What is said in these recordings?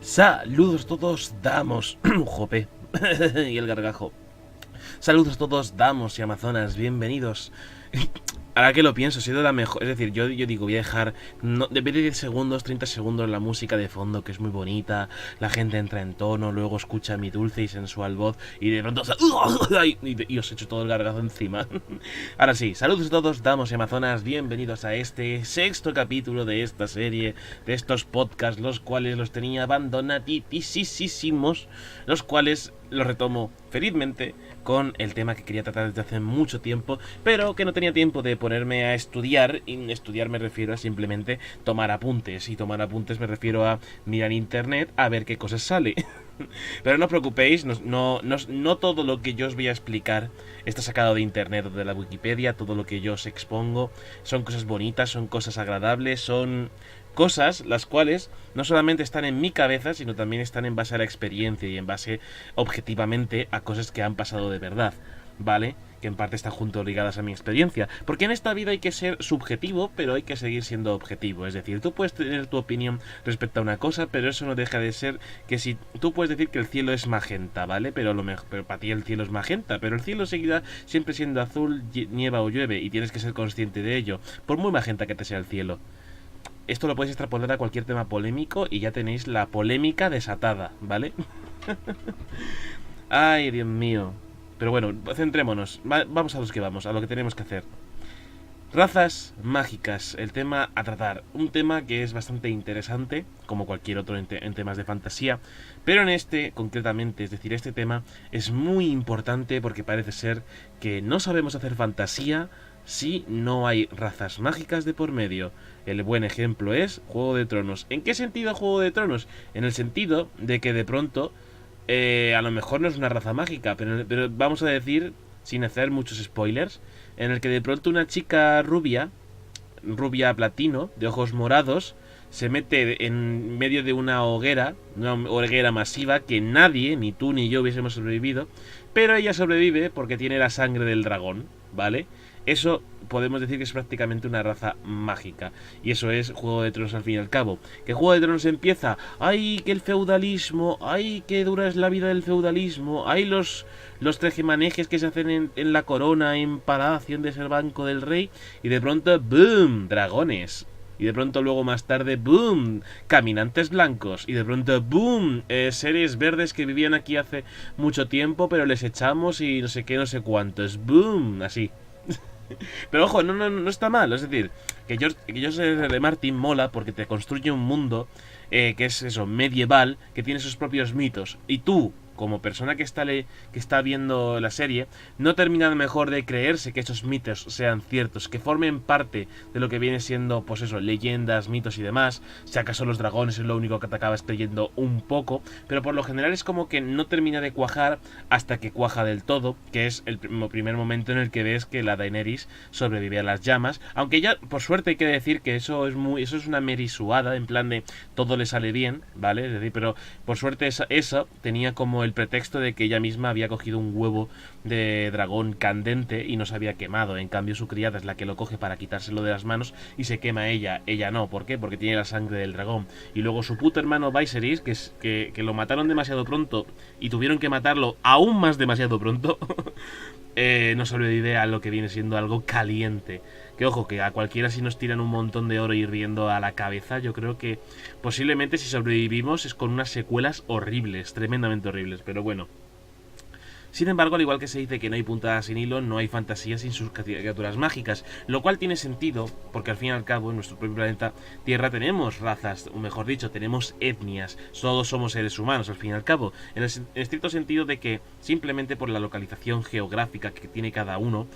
Saludos todos, damos. Jope. Y el gargajo. Saludos a todos, damos y amazonas, bienvenidos. Ahora que lo pienso, ha sido la mejor. Es decir, yo digo, voy a dejar de vez de 10 segundos, 30 segundos la música de fondo, que es muy bonita. La gente entra en tono, luego escucha mi dulce y sensual voz y de pronto y os echo todo el gargajo encima. Ahora sí, saludos a todos, damos y amazonas, bienvenidos a este sexto capítulo de esta serie, de estos podcasts, los cuales los tenía abandonadísimos, los cuales los retomo felizmente con el tema que quería tratar desde hace mucho tiempo, pero que no tenía tiempo de ponerme a estudiar. Y estudiar me refiero a simplemente tomar apuntes, y tomar apuntes me refiero a mirar internet a ver qué cosas sale. Pero no os preocupéis, no todo lo que yo os voy a explicar está sacado de internet o de la Wikipedia. Todo lo que yo os expongo son cosas bonitas, son cosas agradables, son cosas las cuales no solamente están en mi cabeza, sino también están en base a la experiencia y en base objetivamente a cosas que han pasado de verdad, ¿vale? Que en parte están junto ligadas a mi experiencia. Porque en esta vida hay que ser subjetivo, pero hay que seguir siendo objetivo. Es decir, tú puedes tener tu opinión respecto a una cosa, pero eso no deja de ser que si tú puedes decir que el cielo es magenta, ¿vale? Pero para ti el cielo es magenta, pero el cielo seguirá siempre siendo azul, nieva o llueve, y tienes que ser consciente de ello, por muy magenta que te sea el cielo. Esto lo podéis extrapolar a cualquier tema polémico y ya tenéis la polémica desatada, ¿vale? Ay, Dios mío. Pero bueno, centrémonos. Vamos a los que vamos, a lo que tenemos que hacer. Razas mágicas, el tema a tratar. Un tema que es bastante interesante, como cualquier otro en temas de fantasía. Pero en este, concretamente, es decir, este tema es muy importante porque parece ser que no sabemos hacer fantasía si no hay razas mágicas de por medio. El buen ejemplo es Juego de Tronos. ¿En qué sentido Juego de Tronos? En el sentido de que de pronto, a lo mejor no es una raza mágica, pero vamos a decir, sin hacer muchos spoilers, en el que de pronto una chica rubia platino, de ojos morados, se mete en medio de una hoguera masiva que nadie, ni tú ni yo, hubiésemos sobrevivido, pero ella sobrevive porque tiene la sangre del dragón, ¿vale? Eso podemos decir que es prácticamente una raza mágica. Y eso es Juego de Tronos al fin y al cabo. Que Juego de Tronos empieza, ¡ay, que el feudalismo! ¡Ay, que dura es la vida del feudalismo! ¡Ay, los tejemanejes que se hacen en la corona, en palacio, de ser banco del rey! Y de pronto, ¡boom! Dragones. Y de pronto luego más tarde, ¡boom! Caminantes blancos. Y de pronto, ¡boom! Seres verdes que vivían aquí hace mucho tiempo, pero les echamos y no sé qué, no sé cuántos. ¡Boom! Así. Pero ojo, no está mal. Es decir, que George R. Martin mola porque te construye un mundo que es eso, medieval, que tiene sus propios mitos. Y tú, como persona que está viendo la serie, no termina mejor de creerse que esos mitos sean ciertos, que formen parte de lo que viene siendo, pues eso, leyendas, mitos y demás. Si acaso los dragones es lo único que te acabas creyendo un poco, pero por lo general es como que no termina de cuajar hasta que cuaja del todo, que es el primer momento en el que ves que la Daenerys sobrevive a las llamas, aunque ya, por suerte hay que decir que eso es una merisuada, en plan de todo le sale bien, ¿vale? Es decir, pero por suerte esa tenía como el pretexto de que ella misma había cogido un huevo de dragón candente y no se había quemado. En cambio su criada es la que lo coge para quitárselo de las manos y se quema ella no. ¿Por qué? Porque tiene la sangre del dragón. Y luego su puto hermano Viserys, que lo mataron demasiado pronto y tuvieron que matarlo aún más demasiado pronto, no sobrevive a lo que viene siendo algo caliente. Que ojo, que a cualquiera si nos tiran un montón de oro hirviendo a la cabeza, yo creo que posiblemente si sobrevivimos es con unas secuelas horribles, tremendamente horribles, pero bueno. Sin embargo, al igual que se dice que no hay puntada sin hilo, no hay fantasía sin sus criaturas mágicas, lo cual tiene sentido, porque al fin y al cabo en nuestro propio planeta Tierra tenemos razas, o mejor dicho, tenemos etnias, todos somos seres humanos al fin y al cabo, en el estricto sentido de que simplemente por la localización geográfica que tiene cada uno,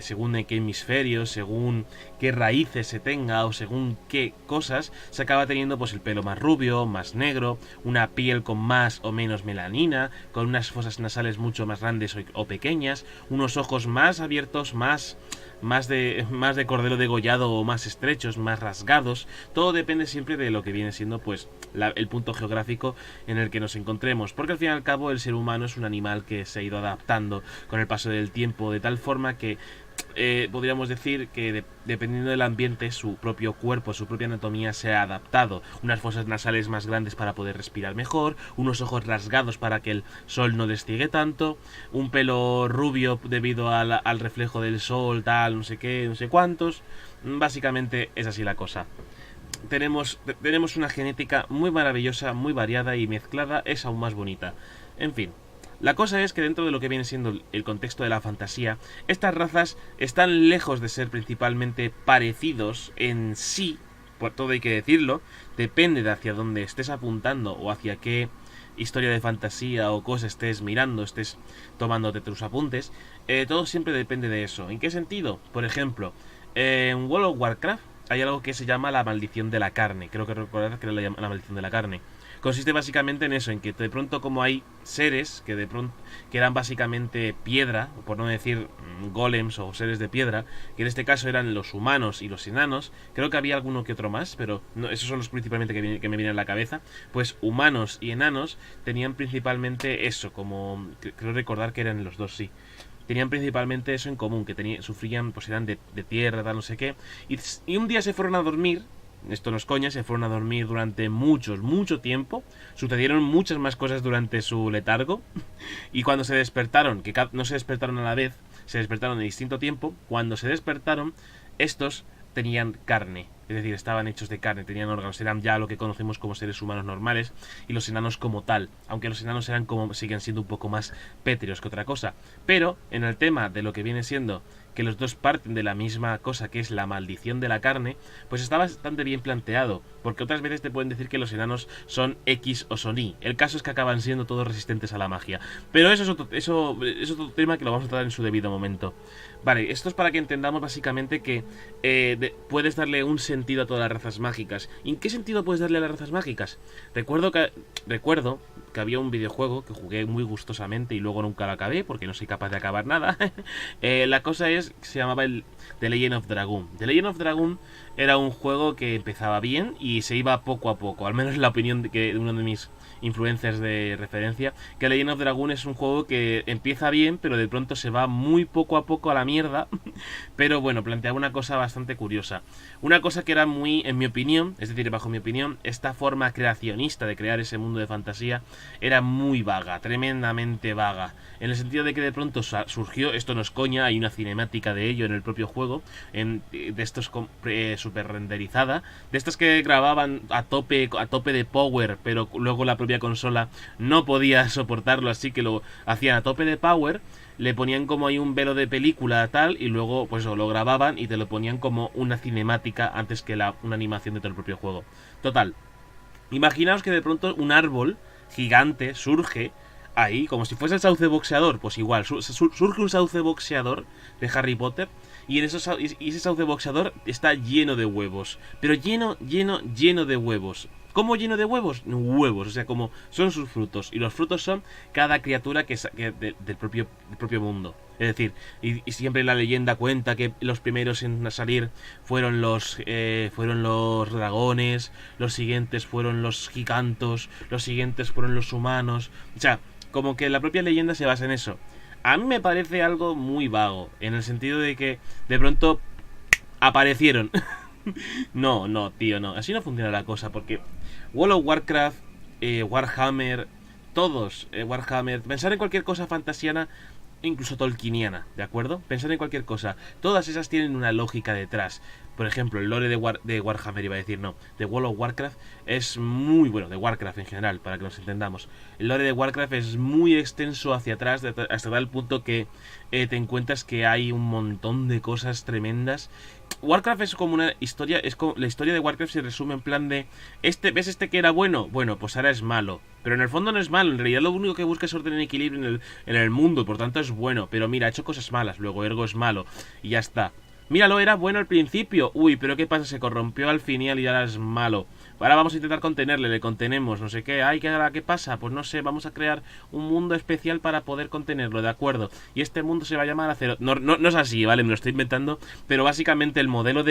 según en qué hemisferio, según qué raíces se tenga o según qué cosas, se acaba teniendo pues el pelo más rubio, más negro, una piel con más o menos melanina, con unas fosas nasales mucho más grandes o pequeñas, unos ojos más abiertos, más de cordero degollado o más estrechos, más rasgados. Todo depende siempre de lo que viene siendo pues el punto geográfico en el que nos encontremos, porque al fin y al cabo el ser humano es un animal que se ha ido adaptando con el paso del tiempo de tal forma que podríamos decir que dependiendo del ambiente, su propio cuerpo, su propia anatomía se ha adaptado. Unas fosas nasales más grandes para poder respirar mejor, unos ojos rasgados para que el sol no les ciegue tanto, un pelo rubio debido al reflejo del sol, tal, no sé qué, no sé cuántos. Básicamente es así la cosa. Tenemos una genética muy maravillosa, muy variada y mezclada, es aún más bonita. En fin, la cosa es que dentro de lo que viene siendo el contexto de la fantasía, estas razas están lejos de ser principalmente parecidos en sí, por todo hay que decirlo, depende de hacia dónde estés apuntando o hacia qué historia de fantasía o cosa estés mirando, estés tomándote tus apuntes, todo siempre depende de eso. ¿En qué sentido? Por ejemplo, en World of Warcraft hay algo que se llama la maldición de la carne. Creo que recordad que era la maldición de la carne. Consiste básicamente en eso, en que de pronto como hay seres que de pronto que eran básicamente piedra, por no decir golems o seres de piedra, que en este caso eran los humanos y los enanos, creo que había alguno que otro más, pero no, esos son los principalmente que me vienen a la cabeza, pues humanos y enanos tenían principalmente eso, como creo recordar que eran los dos, sí. Tenían principalmente eso en común, que sufrían, pues eran de tierra, tal, no sé qué, y un día se fueron a dormir. Esto no es coña, se fueron a dormir durante mucho tiempo. Sucedieron muchas más cosas durante su letargo. Y cuando se despertaron, que no se despertaron a la vez, se despertaron en distinto tiempo. Cuando se despertaron, estos tenían carne. Es decir, estaban hechos de carne, tenían órganos. Eran ya lo que conocemos como seres humanos normales. Y los enanos como tal. Aunque los enanos siguen siendo un poco más pétreos que otra cosa. Pero, en el tema de lo que viene siendo que los dos parten de la misma cosa, que es la maldición de la carne, pues está bastante bien planteado, porque otras veces te pueden decir que los enanos son X o son Y. El caso es que acaban siendo todos resistentes a la magia. Pero eso es otro tema que lo vamos a tratar en su debido momento. Vale, esto es para que entendamos básicamente que puedes darle un sentido a todas las razas mágicas. ¿Y en qué sentido puedes darle a las razas mágicas? Recuerdo que había un videojuego que jugué muy gustosamente y luego nunca lo acabé, porque no soy capaz de acabar nada. La cosa es que se llamaba The Legend of Dragoon. The Legend of Dragoon era un juego que empezaba bien y se iba poco a poco, al menos la opinión de uno de mis influencias de referencia, que Legend of Dragoon es un juego que empieza bien, pero de pronto se va muy poco a poco a la mierda. Pero bueno, planteaba una cosa bastante curiosa. Una cosa que era muy, en mi opinión, es decir, bajo mi opinión, esta forma creacionista de crear ese mundo de fantasía era muy vaga, tremendamente vaga. En el sentido de que de pronto surgió, esto no es coña, hay una cinemática de ello en el propio juego, de estos super renderizada, de estas que grababan a tope de power, pero luego la propia consola no podía soportarlo, así que lo hacían a tope de power, le ponían como ahí un velo de película tal, y luego pues lo grababan y te lo ponían como una cinemática antes que una animación dentro del propio juego. Total, imaginaos que de pronto un árbol gigante surge ahí, como si fuese el sauce boxeador, pues igual, surge un sauce boxeador de Harry Potter, y ese sauce boxeador está lleno de huevos, pero lleno de huevos. ¿Cómo lleno de huevos? Huevos, o sea, como son sus frutos. Y los frutos son cada criatura del propio mundo. Es decir, y siempre la leyenda cuenta que los primeros en salir fueron los dragones, los siguientes fueron los gigantos, los siguientes fueron los humanos. O sea, como que la propia leyenda se basa en eso. A mí me parece algo muy vago, en el sentido de que de pronto aparecieron. No, tío, no. Así no funciona la cosa, porque World of Warcraft, Warhammer, todos, Warhammer, pensar en cualquier cosa fantasiana, incluso tolkieniana, ¿de acuerdo? Pensar en cualquier cosa. Todas esas tienen una lógica detrás. Por ejemplo, el lore de Warhammer, iba a decir, no, de World of Warcraft es muy bueno, de Warcraft en general, para que nos entendamos. El lore de Warcraft es muy extenso hacia atrás, hasta tal punto que te encuentras que hay un montón de cosas tremendas. Warcraft es como una historia, la historia de Warcraft se resume en plan de ¿ves este que era bueno? Bueno, pues ahora es malo. Pero en el fondo no es malo, en realidad lo único que busca es orden y equilibrio en el mundo, por tanto es bueno. Pero mira, ha hecho cosas malas, luego ergo es malo, y ya está. Míralo, era bueno al principio. Uy, pero ¿qué pasa? Se corrompió al final y ahora es malo. Ahora vamos a intentar contenerle, le contenemos, no sé qué. Ay, ¿qué pasa? Pues no sé, vamos a crear un mundo especial para poder contenerlo, ¿de acuerdo? Y este mundo se va a llamar Acero. No es así, ¿vale? Me lo estoy inventando. Pero básicamente el modelo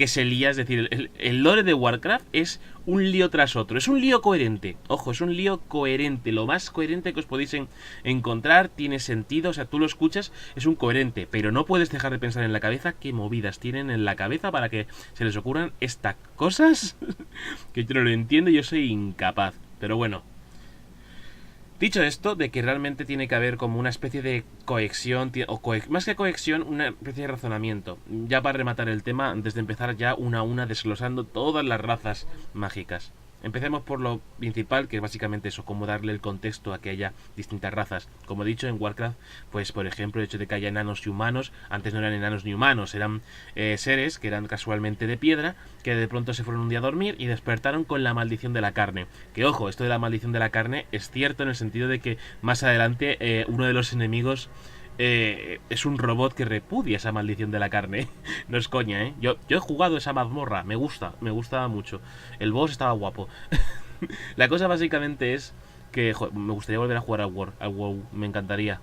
que se lía. Es decir, el lore de Warcraft es un lío tras otro. Es un lío coherente. Ojo, es un lío coherente. Lo más coherente que os podéis encontrar. Tiene sentido. O sea, tú lo escuchas, es un coherente. Pero no puedes dejar de pensar en la cabeza qué movidas tienen en la cabeza para que se les ocurran estas cosas. Que yo no lo entiendo, yo soy incapaz. Pero bueno. Dicho esto, de que realmente tiene que haber como una especie de cohesión, o más que cohesión, una especie de razonamiento. Ya para rematar el tema, antes de empezar ya una a una desglosando todas las razas mágicas. Empecemos por lo principal, que es básicamente eso, cómo darle el contexto a que haya distintas razas. Como he dicho, en Warcraft, pues por ejemplo, el hecho de que haya enanos y humanos, antes no eran enanos ni humanos, eran seres que eran casualmente de piedra, que de pronto se fueron un día a dormir y despertaron con la maldición de la carne. Que ojo, esto de la maldición de la carne es cierto en el sentido de que más adelante uno de los enemigos es un robot que repudia esa maldición de la carne. No es coña, ¿eh? Yo he jugado esa mazmorra, me gusta mucho. El boss estaba guapo. La cosa básicamente es que joder, me gustaría volver a jugar al WoW, me encantaría.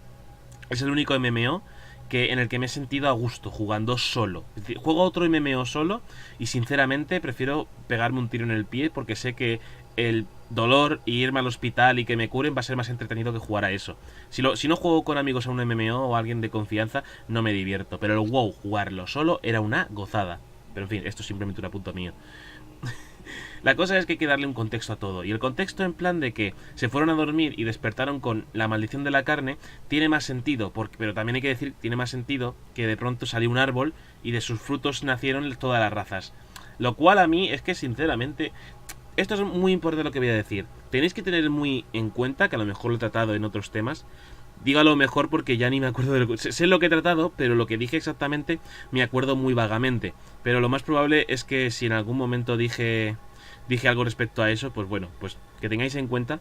Es el único MMO en el que me he sentido a gusto jugando solo. Es decir, juego otro MMO solo y sinceramente prefiero pegarme un tiro en el pie porque sé que el dolor y irme al hospital y que me curen va a ser más entretenido que jugar a eso. Si no juego con amigos a un MMO o a alguien de confianza, no me divierto. Pero el WoW, jugarlo solo, era una gozada. Pero en fin, esto es simplemente un apunto mío. La cosa es que hay que darle un contexto a todo. Y el contexto en plan de que se fueron a dormir y despertaron con la maldición de la carne tiene más sentido. Pero también hay que decir, tiene más sentido que de pronto salió un árbol y de sus frutos nacieron todas las razas. Lo cual a mí es que sinceramente... Esto es muy importante lo que voy a decir. Tenéis que tener muy en cuenta, que a lo mejor lo he tratado en otros temas. Digo a lo mejor porque ya ni me acuerdo de lo que... Sé lo que he tratado, pero lo que dije exactamente me acuerdo muy vagamente. Pero lo más probable es que si en algún momento dije algo respecto a eso, pues bueno, pues que tengáis en cuenta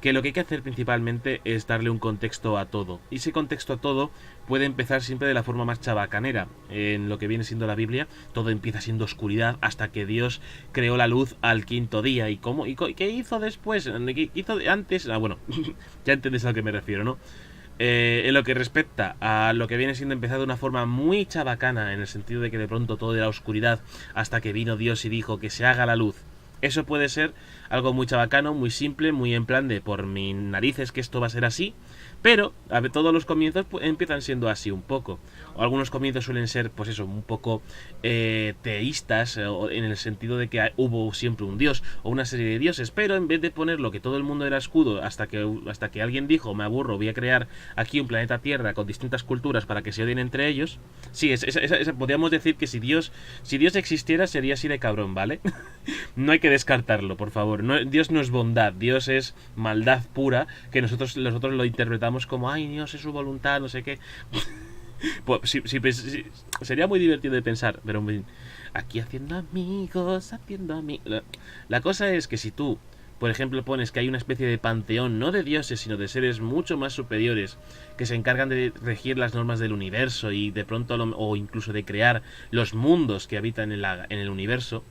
que lo que hay que hacer principalmente es darle un contexto a todo. Y ese contexto a todo puede empezar siempre de la forma más chabacanera. En lo que viene siendo la Biblia, todo empieza siendo oscuridad hasta que Dios creó la luz al quinto día. ¿Y cómo? ¿Y qué hizo después? ¿Qué hizo antes? Ah, bueno, ya entendéis a lo que me refiero, ¿no? En lo que respecta a lo que viene siendo empezado de una forma muy chabacana, en el sentido de que de pronto todo era oscuridad hasta que vino Dios y dijo que se haga la luz. Eso puede ser algo muy chabacano, muy simple, muy en plan de por mis narices que esto va a ser así. Pero a ver, todos los comienzos empiezan siendo así un poco. O algunos comienzos suelen ser, pues eso, un poco teístas, en el sentido de que hubo siempre un dios o una serie de dioses. Pero en vez de ponerlo que todo el mundo era escudo hasta que alguien dijo, me aburro, voy a crear aquí un planeta Tierra con distintas culturas para que se odien entre ellos. Sí, podríamos decir que si Dios existiera sería así de cabrón, ¿vale? No hay que descartarlo, por favor. Dios no es bondad, Dios es maldad pura, que nosotros lo interpretamos como, ay, Dios es su voluntad, no sé qué. Pues, sí, sería muy divertido de pensar, pero aquí haciendo amigos, La cosa es que si tú, por ejemplo, pones que hay una especie de panteón, no de dioses, sino de seres mucho más superiores, que se encargan de regir las normas del universo y de pronto, o incluso de crear los mundos que habitan en el universo,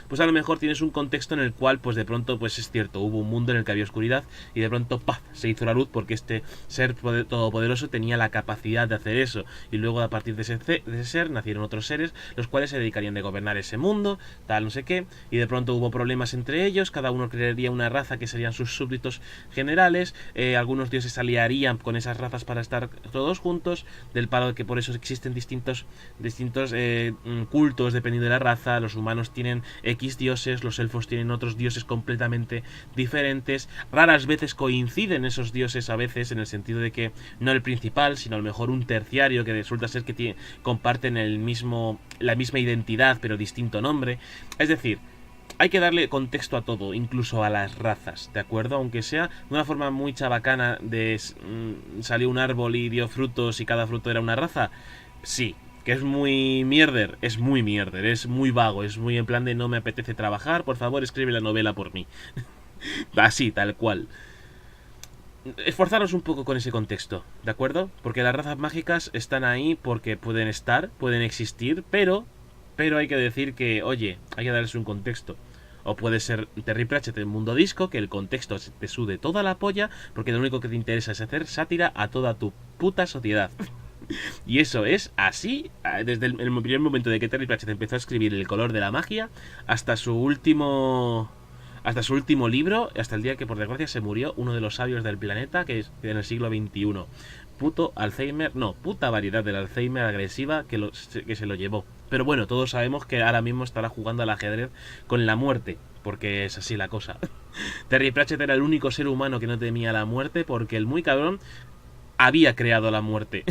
pues a lo mejor tienes un contexto en el cual, pues de pronto, pues es cierto, hubo un mundo en el que había oscuridad y de pronto, ¡paf!, se hizo la luz porque este ser todopoderoso tenía la capacidad de hacer eso. Y luego a partir de ese ser nacieron otros seres, los cuales se dedicarían a gobernar ese mundo, tal, no sé qué, y de pronto hubo problemas entre ellos, cada uno crearía una raza que serían sus súbditos generales, algunos dioses se aliarían con esas razas para estar todos juntos, del palo de que por eso existen distintos cultos dependiendo de la raza. Los humanos tienen X dioses, los elfos tienen otros dioses completamente diferentes. Raras veces coinciden esos dioses, a veces en el sentido de que no el principal, sino a lo mejor un terciario que resulta ser que comparten la misma identidad pero distinto nombre. Es decir, hay que darle contexto a todo, incluso a las razas, ¿de acuerdo? Aunque sea de una forma muy chabacana de salió un árbol y dio frutos y cada fruto era una raza. Sí, que es muy mierder, es muy vago, es muy en plan de no me apetece trabajar, por favor escribe la novela por mí. Así, tal cual. Esforzaros un poco con ese contexto, ¿de acuerdo? Porque las razas mágicas están ahí porque pueden existir, pero hay que decir que, oye, hay que darles un contexto. O puede ser Terry Pratchett en Mundo Disco, que el contexto te sude toda la polla, porque lo único que te interesa es hacer sátira a toda tu puta sociedad. Y eso es así desde el primer momento de que Terry Pratchett empezó a escribir El color de la magia hasta su último libro, hasta el día que por desgracia se murió uno de los sabios del planeta, que es en el siglo XXI. Puto Alzheimer, no, puta variedad del Alzheimer agresiva que se lo llevó. Pero bueno, todos sabemos que ahora mismo estará jugando al ajedrez con la muerte, porque es así la cosa. Terry Pratchett era el único ser humano que no temía la muerte, porque el muy cabrón había creado la muerte.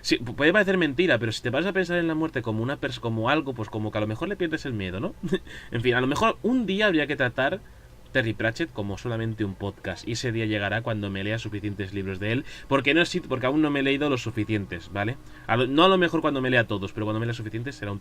Sí, puede parecer mentira, pero si te vas a pensar en la muerte como como algo, pues como que a lo mejor le pierdes el miedo, ¿no? En fin, a lo mejor un día habría que tratar Terry Pratchett como solamente un podcast, y ese día llegará cuando me lea suficientes libros de él, porque porque aún no me he leído los suficientes, ¿vale? No a lo mejor cuando me lea todos, pero cuando me lea suficientes será un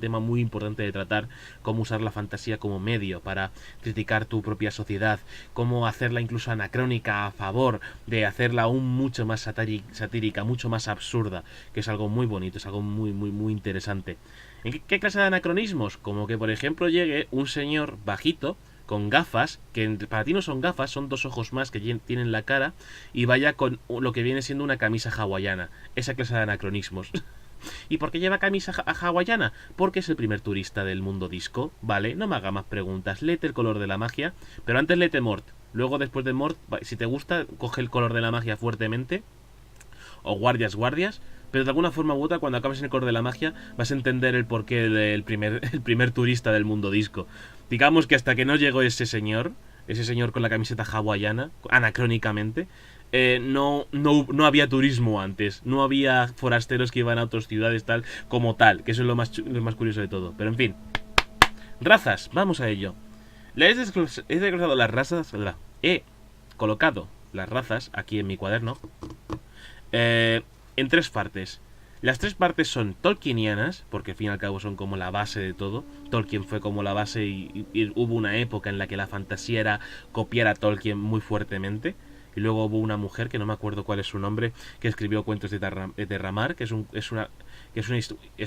tema muy importante de tratar, cómo usar la fantasía como medio para criticar tu propia sociedad, cómo hacerla incluso anacrónica a favor de hacerla aún mucho más satírica, mucho más absurda, que es algo muy bonito, es algo muy interesante. ¿En qué clase de anacronismos? Como que por ejemplo llegue un señor bajito con gafas, que para ti no son gafas, son dos ojos más que tienen la cara, y vaya con lo que viene siendo una camisa hawaiana. Esa clase de anacronismos. ¿Y por qué lleva camisa hawaiana? Porque es el primer turista del mundo disco, ¿vale? No me haga más preguntas. Léete El color de la magia, pero antes léete Mort. Luego, después de Mort, si te gusta, coge El color de la magia fuertemente, o guardias, pero de alguna forma u otra, cuando acabes en El color de la magia, vas a entender el porqué del el primer turista del mundo disco. Digamos que hasta que no llegó ese señor con la camiseta hawaiana, anacrónicamente, no había turismo antes, no había forasteros que iban a otras ciudades tal, que eso es lo más curioso de todo. Pero en fin, razas, vamos a ello. He desglosado las razas, he colocado las razas aquí en mi cuaderno en tres partes. Las tres partes son tolkienianas, porque al fin y al cabo son como la base de todo. Tolkien fue como la base y hubo una época en la que la fantasía era copiar a Tolkien muy fuertemente. Y luego hubo una mujer, que no me acuerdo cuál es su nombre, que escribió Cuentos de Terramar, que es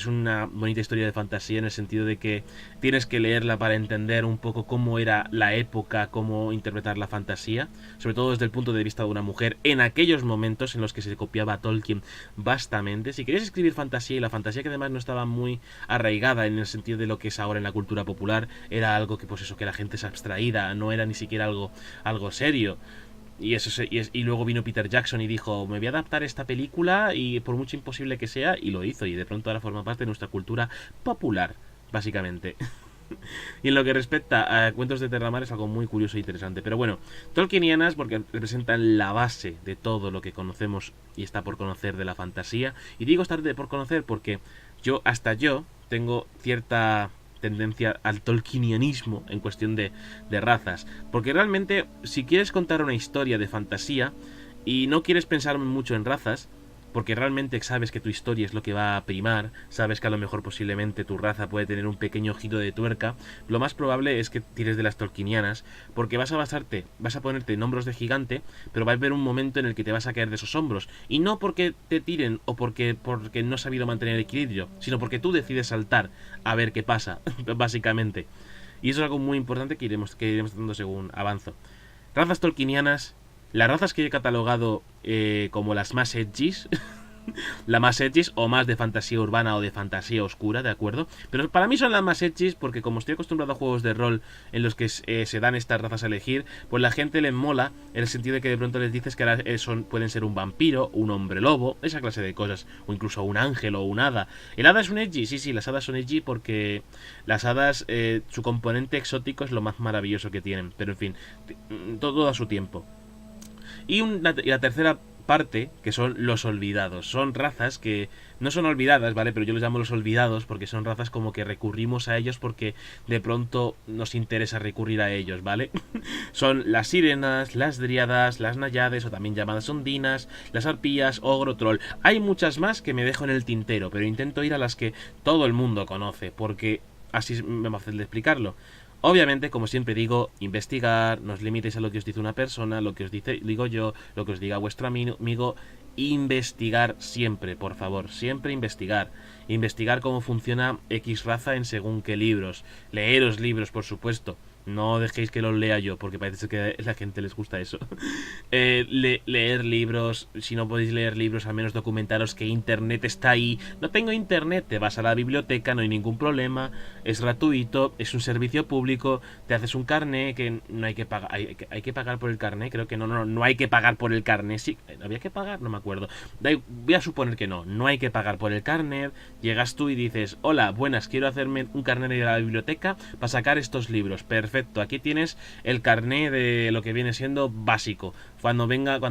una bonita historia de fantasía en el sentido de que tienes que leerla para entender un poco cómo era la época, cómo interpretar la fantasía, sobre todo desde el punto de vista de una mujer, en aquellos momentos en los que se copiaba a Tolkien bastante. Si querías escribir fantasía, y la fantasía que además no estaba muy arraigada en el sentido de lo que es ahora en la cultura popular, era algo que pues eso, que la gente se abstraída, no era ni siquiera algo serio. Y luego vino Peter Jackson y dijo, me voy a adaptar esta película, y por mucho imposible que sea, y lo hizo, y de pronto ahora forma parte de nuestra cultura popular, básicamente. Y en lo que respecta a Cuentos de Terramar es algo muy curioso e interesante. Pero bueno, tolkienianas porque representan la base de todo lo que conocemos y está por conocer de la fantasía. Y digo estar por conocer porque yo tengo cierta tendencia al tolkienianismo en cuestión de razas, porque realmente si quieres contar una historia de fantasía y no quieres pensar mucho en razas, porque realmente sabes que tu historia es lo que va a primar, sabes que a lo mejor posiblemente tu raza puede tener un pequeño giro de tuerca, lo más probable es que tires de las tolkienianas, porque vas a ponerte en hombros de gigante, pero va a haber un momento en el que te vas a caer de esos hombros, y no porque te tiren o porque no has sabido mantener el equilibrio, sino porque tú decides saltar a ver qué pasa, básicamente. Y eso es algo muy importante que iremos tratando según avanzo. Razas tolkienianas. Las razas que he catalogado como las más edgys, la más edgys o más de fantasía urbana o de fantasía oscura, ¿de acuerdo? Pero para mí son las más edgys porque como estoy acostumbrado a juegos de rol en los que se dan estas razas a elegir, pues la gente les mola en el sentido de que de pronto les dices que ahora pueden ser un vampiro, un hombre lobo, esa clase de cosas, o incluso un ángel o un hada. ¿El hada es un edgy? Sí, las hadas son edgy porque las hadas, su componente exótico es lo más maravilloso que tienen, pero en fin, todo a su tiempo. Y la tercera parte, que son los olvidados. Son razas que no son olvidadas, ¿vale? Pero yo les llamo los olvidados porque son razas como que recurrimos a ellos porque de pronto nos interesa recurrir a ellos, ¿vale? Son las sirenas, las dríadas, las náyades o también llamadas ondinas, las arpías, ogro, troll. Hay muchas más que me dejo en el tintero, pero intento ir a las que todo el mundo conoce porque así es más fácil de explicarlo. Obviamente, como siempre digo, investigar, no os limitéis a lo que os dice una persona, lo que os digo yo, lo que os diga vuestro amigo. Investigar siempre, por favor, siempre investigar. Investigar cómo funciona X raza en según qué libros. Leeros libros, por supuesto. No dejéis que los lea yo, porque parece que a la gente les gusta eso. Leer libros, si no podéis leer libros, al menos documentaros que internet está ahí. No tengo internet, te vas a la biblioteca, no hay ningún problema, es gratuito, es un servicio público, te haces un carné que no hay que pagar. ¿Hay que pagar por el carné? Creo que no hay que pagar por el carné. Sí, ¿había que pagar? No me acuerdo. Voy a suponer que no hay que pagar por el carnet. Llegas tú y dices, hola, buenas, quiero hacerme un carnet de la biblioteca para sacar estos libros. Perfecto, aquí tienes el carné de lo que viene siendo básico. Cuando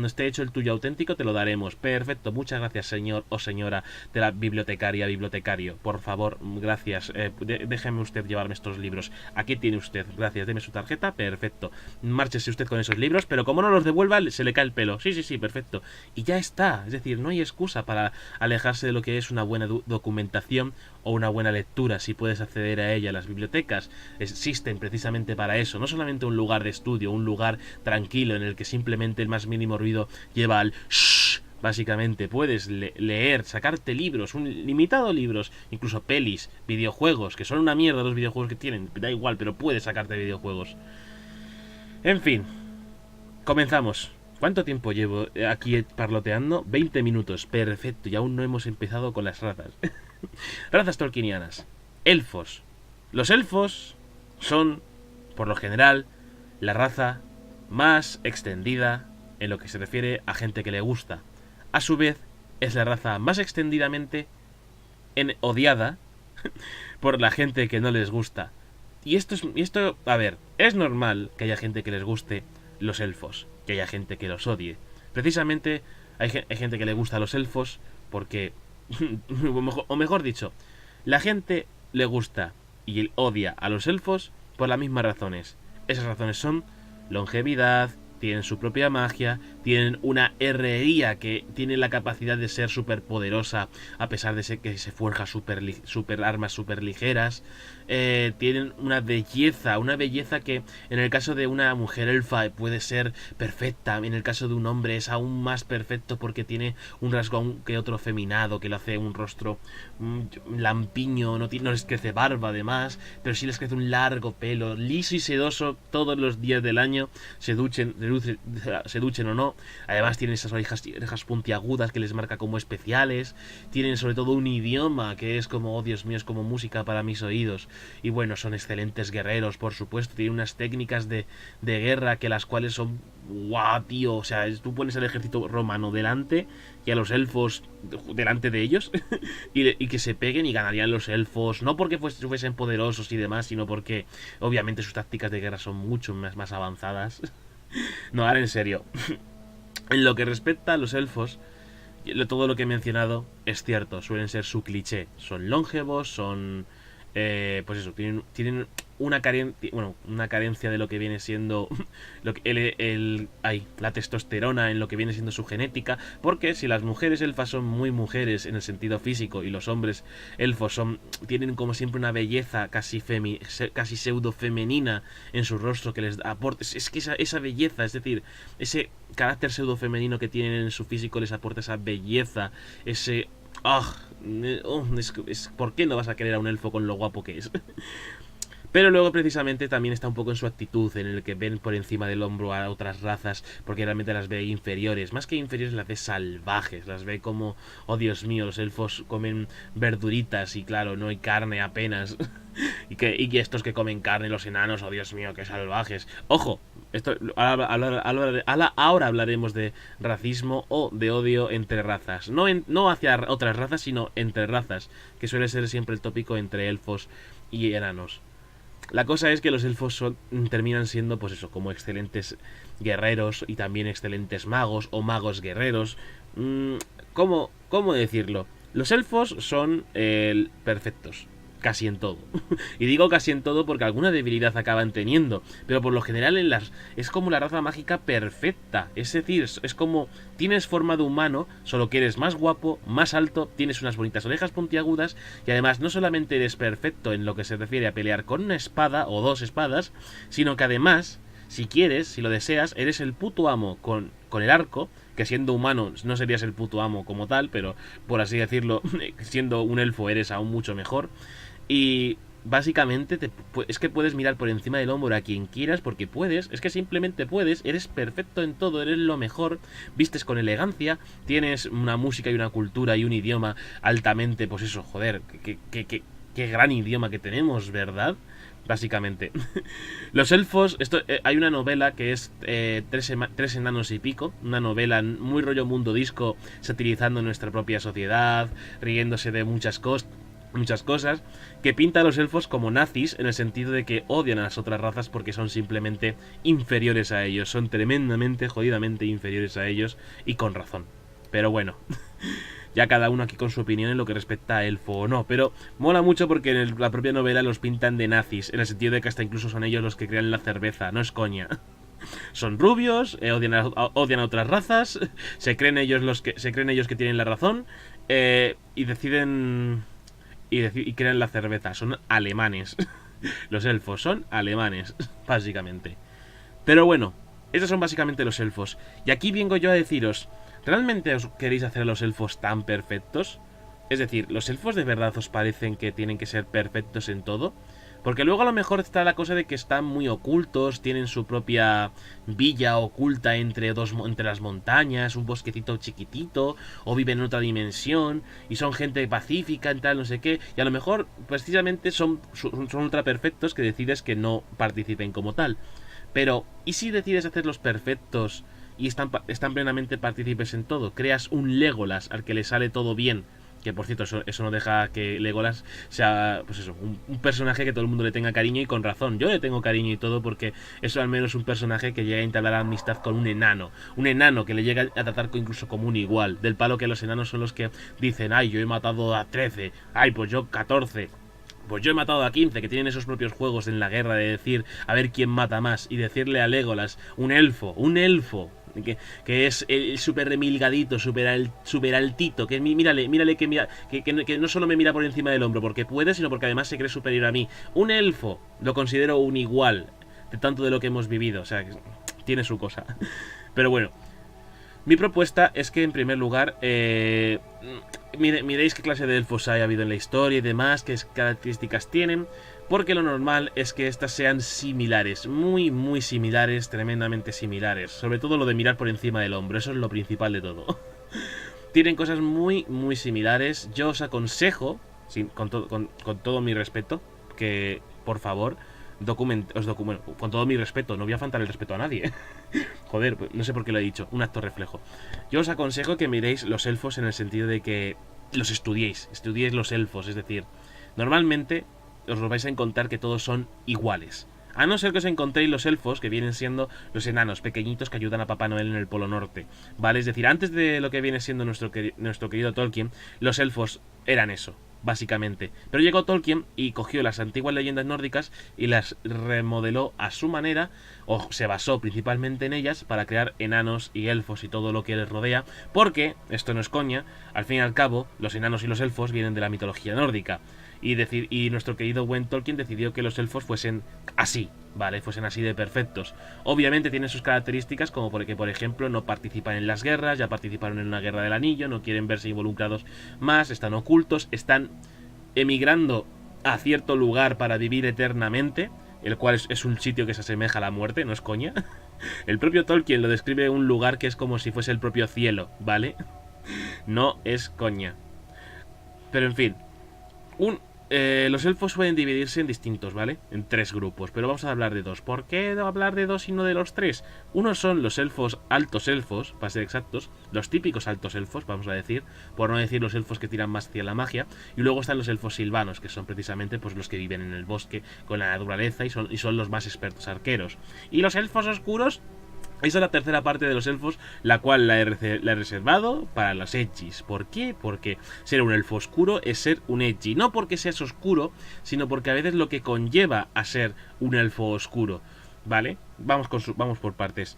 esté hecho el tuyo auténtico, te lo daremos. Perfecto, muchas gracias, señor o señora de la bibliotecaria, bibliotecario. Por favor, gracias. Déjeme usted llevarme estos libros. Aquí tiene usted, gracias, deme su tarjeta. Perfecto. Márchese usted con esos libros, pero como no los devuelva, se le cae el pelo. Sí, perfecto. Y ya está. Es decir, no hay excusa para alejarse de lo que es una buena documentación o una buena lectura. Si puedes acceder a ella, las bibliotecas existen precisamente para eso. No solamente un lugar de estudio, un lugar tranquilo en el que simplemente el más mínimo ruido lleva al shh. Básicamente puedes leer, sacarte libros, un limitado libros, incluso pelis, videojuegos, que son una mierda los videojuegos que tienen, da igual, pero puedes sacarte videojuegos. En fin, comenzamos. ¿Cuánto tiempo llevo aquí parloteando? 20 minutos, perfecto, y aún no hemos empezado con las razas. Razas tolkienianas. Elfos. Los elfos son, por lo general, la raza más extendida en lo que se refiere a gente que le gusta. A su vez, es la raza más extendidamente odiada por la gente que no les gusta. Y esto, a ver, es normal que haya gente que les guste los elfos, que haya gente que los odie. Precisamente hay gente que le gusta a los elfos porque, o mejor dicho, la gente le gusta y odia a los elfos por las mismas razones. Esas razones son longevidad, tienen su propia magia, tienen una herrería que tiene la capacidad de ser súper poderosa a pesar de que se forja super armas súper ligeras. Tienen una belleza que en el caso de una mujer elfa puede ser perfecta, en el caso de un hombre es aún más perfecto porque tiene un rasgo aún que otro feminado que lo hace un rostro lampiño, no les crece barba además, pero sí les crece un largo pelo, liso y sedoso todos los días del año, se duchen o no. Además tienen esas orejas puntiagudas que les marca como especiales, tienen sobre todo un idioma que es como, oh Dios mío, es como música para mis oídos. Y bueno, son excelentes guerreros, por supuesto, tienen unas técnicas de guerra que las cuales son guau, tío, o sea, tú pones al ejército romano delante y a los elfos delante de ellos y que se peguen y ganarían los elfos, no porque fuesen poderosos y demás, sino porque obviamente sus tácticas de guerra son mucho más avanzadas. No, ahora en serio. En lo que respecta a los elfos, todo lo que he mencionado es cierto, suelen ser su cliché. Son longevos, son... pues eso, tienen una carencia de lo que viene siendo la testosterona en lo que viene siendo su genética, porque si las mujeres elfas son muy mujeres en el sentido físico y los hombres elfos tienen como siempre una belleza casi pseudo femenina en su rostro que les aporta, es que esa belleza, es decir, ese carácter pseudo femenino que tienen en su físico les aporta esa belleza, ese... ¿por qué no vas a querer a un elfo con lo guapo que es? Pero luego precisamente también está un poco en su actitud, en el que ven por encima del hombro a otras razas, porque realmente las ve inferiores. Más que inferiores, las ve salvajes, las ve como, oh Dios mío, los elfos comen verduritas y claro, no hay carne apenas. y estos que comen carne, los enanos, oh Dios mío, qué salvajes. Ojo, ahora hablaremos de racismo o de odio entre razas. No hacia otras razas, sino entre razas, que suele ser siempre el tópico entre elfos y enanos. La cosa es que los elfos terminan siendo, pues eso, como excelentes guerreros y también excelentes magos o magos guerreros. ¿Cómo decirlo? Los elfos son perfectos, casi en todo. Y digo casi en todo porque alguna debilidad acaban teniendo, pero por lo general es como la raza mágica perfecta. Es decir, es como tienes forma de humano, solo que eres más guapo, más alto, tienes unas bonitas orejas puntiagudas y además no solamente eres perfecto en lo que se refiere a pelear con una espada o dos espadas, sino que además, si quieres, si lo deseas, eres el puto amo con el arco, que siendo humano no serías el puto amo como tal, pero por así decirlo, siendo un elfo eres aún mucho mejor. Y básicamente es que puedes mirar por encima del hombro a quien quieras porque puedes, es que simplemente puedes, eres perfecto en todo, eres lo mejor, vistes con elegancia, tienes una música y una cultura y un idioma altamente, pues eso, joder, qué gran idioma que tenemos, ¿verdad? Básicamente. Los elfos, hay una novela que es Tres enanos y pico, una novela muy rollo mundo disco, satirizando nuestra propia sociedad, riéndose de muchas cosas, que pinta a los elfos como nazis en el sentido de que odian a las otras razas porque son simplemente inferiores a ellos, son tremendamente, jodidamente inferiores a ellos y con razón. Pero bueno, ya cada uno aquí con su opinión en lo que respecta a elfo o no, pero mola mucho porque en la propia novela los pintan de nazis, en el sentido de que hasta incluso son ellos los que crean la cerveza, no es coña. Son rubios, odian a otras razas, se creen ellos que tienen la razón, y deciden y crean la cerveza. Son alemanes. Los elfos son alemanes, básicamente. Pero bueno, esos son básicamente los elfos. Y aquí vengo yo a deciros, ¿realmente os queréis hacer a los elfos tan perfectos? Es decir, ¿los elfos de verdad os parecen que tienen que ser perfectos en todo? Porque luego a lo mejor está la cosa de que están muy ocultos, tienen su propia villa oculta entre las montañas, un bosquecito chiquitito, o viven en otra dimensión, y son gente pacífica y tal, no sé qué, y a lo mejor precisamente son ultra perfectos que decides que no participen como tal. Pero, ¿y si decides hacerlos perfectos y están plenamente partícipes en todo? Creas un Legolas al que le sale todo bien. Que por cierto, eso no deja que Legolas sea, pues eso, un personaje que todo el mundo le tenga cariño y con razón. Yo le tengo cariño y todo porque eso al menos es un personaje que llega a entablar amistad con un enano. Un enano que le llega a tratar incluso como un igual. Del palo que los enanos son los que dicen, ay, yo he matado a 13, ay, pues yo 14. Pues yo he matado a 15, que tienen esos propios juegos en la guerra de decir a ver quién mata más. Y decirle a Legolas, un elfo, que es súper remilgadito, súper altito, que mírale que no solo me mira por encima del hombro porque puede, sino porque además se cree superior a mí. Un elfo lo considero un igual, de tanto de lo que hemos vivido, o sea, que tiene su cosa. Pero bueno, mi propuesta es que en primer lugar miréis qué clase de elfos ha habido en la historia y demás, qué características tienen, porque lo normal es que estas sean similares, muy muy similares, tremendamente similares, sobre todo lo de mirar por encima del hombro, eso es lo principal de todo. Tienen cosas muy muy similares, yo os aconsejo, con todo mi respeto, que por favor con todo mi respeto, no voy a faltar el respeto a nadie. Joder, no sé por qué lo he dicho, un acto reflejo. Yo os aconsejo que miréis los elfos en el sentido de que los estudiéis los elfos, es decir, normalmente os lo vais a encontrar que todos son iguales. A no ser que os encontréis los elfos, que vienen siendo los enanos pequeñitos que ayudan a Papá Noel en el Polo Norte, ¿vale? Es decir, antes de lo que viene siendo nuestro querido Tolkien, los elfos eran eso, básicamente. Pero llegó Tolkien y cogió las antiguas leyendas nórdicas y las remodeló a su manera, o se basó principalmente en ellas, para crear enanos y elfos y todo lo que les rodea, porque, esto no es coña, al fin y al cabo, los enanos y los elfos vienen de la mitología nórdica. Y nuestro querido buen Tolkien decidió que los elfos fuesen así, ¿vale? Fuesen así de perfectos. Obviamente tienen sus características, como porque, por ejemplo, no participan en las guerras, ya participaron en una guerra del anillo, no quieren verse involucrados más, están ocultos, están emigrando a cierto lugar para vivir eternamente, el cual es un sitio que se asemeja a la muerte, no es coña. El propio Tolkien lo describe un lugar que es como si fuese el propio cielo, ¿vale? No es coña. Pero en fin, los elfos pueden dividirse en distintos, ¿vale? En 3 grupos, pero vamos a hablar de 2. ¿Por qué hablar de 2 y no de los 3? Unos son los elfos, altos elfos, para ser exactos, los típicos altos elfos, vamos a decir, por no decir los elfos que tiran más hacia la magia, y luego están los elfos silvanos, que son precisamente pues los que viven en el bosque con la naturaleza y son los más expertos arqueros. Y los elfos oscuros, esa es la tercera parte de los elfos, la cual la he reservado para los edgys. ¿Por qué? Porque ser un elfo oscuro es ser un edgy. No porque seas oscuro, sino porque a veces lo que conlleva a ser un elfo oscuro, ¿vale? Vamos por partes.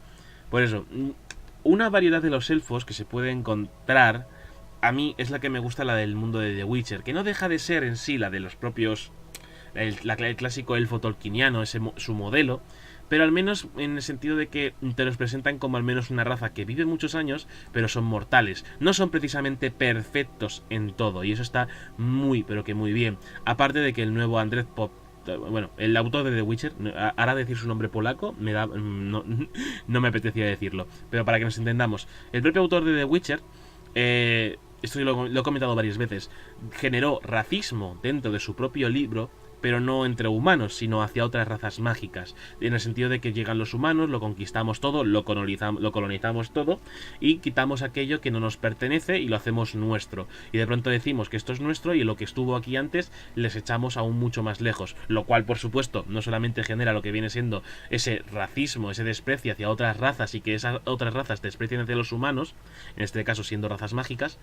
Por eso, una variedad de los elfos que se puede encontrar, a mí es la que me gusta, la del mundo de The Witcher, que no deja de ser en sí la de los propios... El clásico elfo tolkieniano, su modelo, pero al menos en el sentido de que te los presentan como al menos una raza que vive muchos años, pero son mortales. No son precisamente perfectos en todo, y eso está muy, pero que muy bien. Aparte de que el nuevo Andrzej bueno, el autor de The Witcher, ahora decir su nombre polaco, no me apetecía decirlo, pero para que nos entendamos, el propio autor de The Witcher, esto lo he comentado varias veces, generó racismo dentro de su propio libro, pero no entre humanos, sino hacia otras razas mágicas, en el sentido de que llegan los humanos, lo conquistamos todo, lo colonizamos todo, y quitamos aquello que no nos pertenece y lo hacemos nuestro, y de pronto decimos que esto es nuestro, y lo que estuvo aquí antes les echamos aún mucho más lejos, lo cual por supuesto no solamente genera lo que viene siendo ese racismo, ese desprecio hacia otras razas, y que esas otras razas desprecien hacia los humanos, en este caso siendo razas mágicas,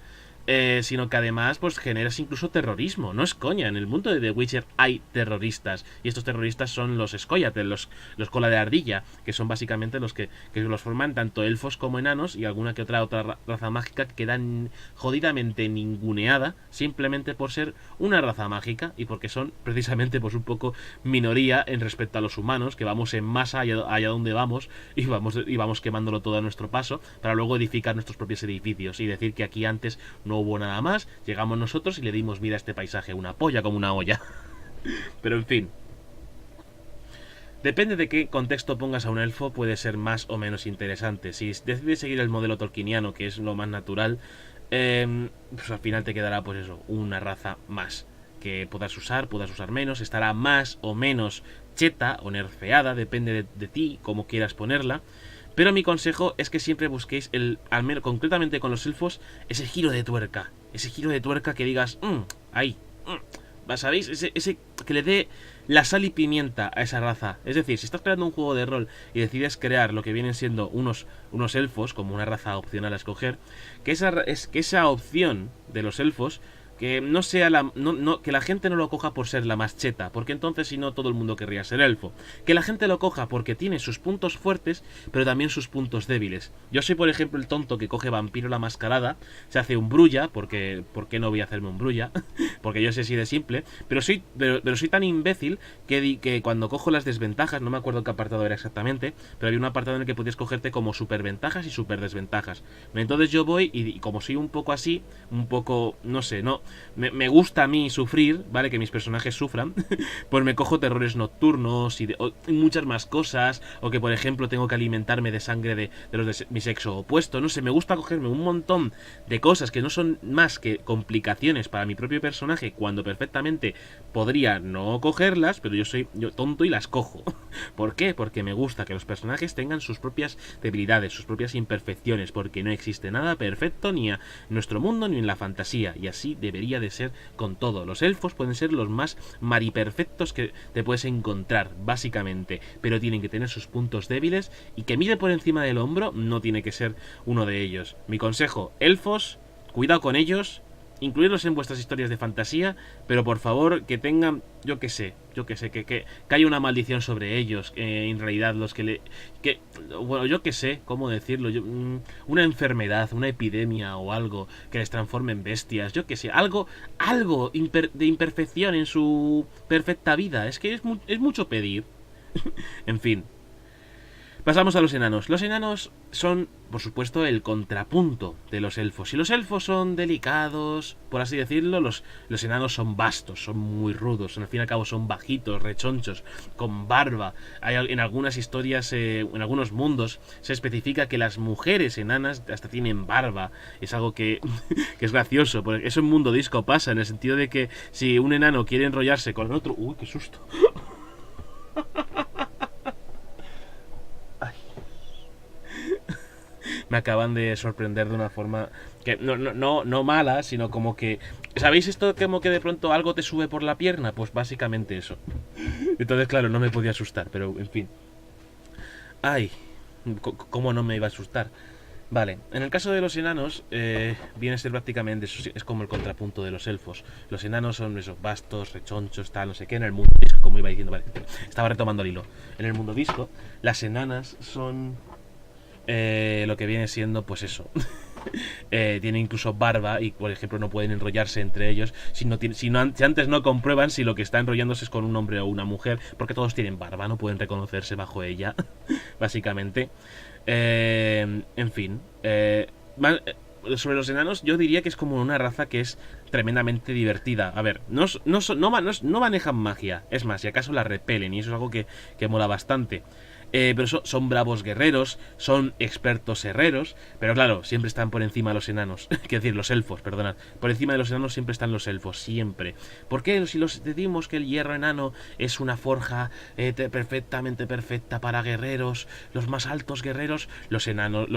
sino que además pues generas incluso terrorismo. No es coña, en el mundo de The Witcher hay terroristas, y estos terroristas son los Scoia'tael, los cola de ardilla, que son básicamente los que los forman tanto elfos como enanos, y alguna que otra raza mágica que quedan jodidamente ninguneada simplemente por ser una raza mágica, y porque son precisamente pues un poco minoría en respecto a los humanos, que vamos en masa allá donde vamos, y vamos quemándolo todo a nuestro paso, para luego edificar nuestros propios edificios y decir que aquí antes no hubo nada más, llegamos nosotros y le dimos vida a este paisaje, una polla como una olla. Pero en fin, depende de qué contexto pongas a un elfo, puede ser más o menos interesante. Si decides seguir el modelo tolkieniano, que es lo más natural, pues al final te quedará pues eso, una raza más que puedas usar menos, estará más o menos cheta o nerfeada, depende de ti, cómo quieras ponerla. Pero mi consejo es que siempre busquéis, al menos concretamente con los elfos, ese giro de tuerca. Ese giro de tuerca que digas, ahí, ¿sabéis? Ese que le dé la sal y pimienta a esa raza. Es decir, si estás creando un juego de rol y decides crear lo que vienen siendo unos elfos, como una raza opcional a escoger, que esa opción de los elfos, que no sea que la gente no lo coja por ser la más cheta, porque entonces si no todo el mundo querría ser elfo. Que la gente lo coja porque tiene sus puntos fuertes, pero también sus puntos débiles. Yo soy, por ejemplo, el tonto que coge Vampiro la Mascarada, se hace un brulla, porque ¿por qué no voy a hacerme un brulla? Porque yo sé así de simple, pero soy tan imbécil que cuando cojo las desventajas, no me acuerdo qué apartado era exactamente, pero había un apartado en el que podías cogerte como superventajas y superdesventajas. Entonces yo voy y como soy un poco así, un poco, no sé, me gusta a mí sufrir, ¿vale? Que mis personajes sufran, pues me cojo terrores nocturnos y muchas más cosas, o que por ejemplo tengo que alimentarme de sangre de los de mi sexo opuesto, no sé, me gusta cogerme un montón de cosas que no son más que complicaciones para mi propio personaje, cuando perfectamente podría no cogerlas, pero yo soy tonto y las cojo. ¿Por qué? Porque me gusta que los personajes tengan sus propias debilidades, sus propias imperfecciones, porque no existe nada perfecto ni en nuestro mundo ni en la fantasía, y así debería de ser con todo. Los elfos pueden ser los más mariperfectos que te puedes encontrar, básicamente, pero tienen que tener sus puntos débiles, y que mire por encima del hombro no tiene que ser uno de ellos. Mi consejo, elfos, cuidado con ellos, incluirlos en vuestras historias de fantasía, pero por favor que tengan, yo que sé, que haya una maldición sobre ellos, en realidad bueno, yo que sé, cómo decirlo, una enfermedad, una epidemia o algo que les transforme en bestias, yo que sé, algo de imperfección en su perfecta vida, es que es mucho pedir. En fin. Pasamos a los enanos. Los enanos son, por supuesto, el contrapunto de los elfos. Si los elfos son delicados, por así decirlo, los enanos son vastos, son muy rudos. Al fin y al cabo son bajitos, rechonchos, con barba. En algunas historias, en algunos mundos, se especifica que las mujeres enanas hasta tienen barba. Es algo que es gracioso, porque eso en Mundo Disco pasa, en el sentido de que si un enano quiere enrollarse con el otro... ¡Uy, qué susto! Me acaban de sorprender de una forma que no mala, sino como que... ¿Sabéis esto como que de pronto algo te sube por la pierna? Pues básicamente eso. Entonces, claro, no me podía asustar, pero en fin. Ay, ¿cómo no me iba a asustar? Vale, en el caso de los enanos, viene a ser prácticamente eso, es como el contrapunto de los elfos. Los enanos son esos vastos, rechonchos, tal, no sé qué. En el mundo disco, como iba diciendo, vale, estaba retomando el hilo. En el mundo disco, las enanas son... lo que viene siendo, pues eso. Tienen incluso barba y, por ejemplo, no pueden enrollarse entre ellos si antes no comprueban si lo que está enrollándose es con un hombre o una mujer, porque todos tienen barba, no pueden reconocerse bajo ella, básicamente. En fin, sobre los enanos, yo diría que es como una raza que es tremendamente divertida. A ver, no manejan magia, es más, si acaso la repelen, y eso es algo que mola bastante. Pero son bravos guerreros, son expertos herreros, pero claro, siempre están por encima de los enanos. Quiero decir, los elfos, perdonad. Por encima de los enanos siempre están los elfos, siempre. ¿Por qué? Si los decimos que el hierro enano es una forja perfectamente perfecta para guerreros, los más altos guerreros, los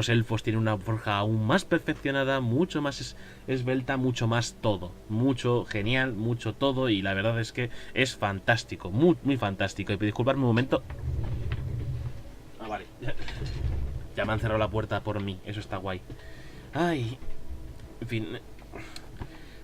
elfos tienen una forja aún más perfeccionada, mucho más esbelta, mucho más todo. Mucho genial, mucho todo, y la verdad es que es fantástico, muy, muy fantástico. Y disculpadme un momento. Vale. Ya me han cerrado la puerta por mí. Eso está guay. Ay. En fin.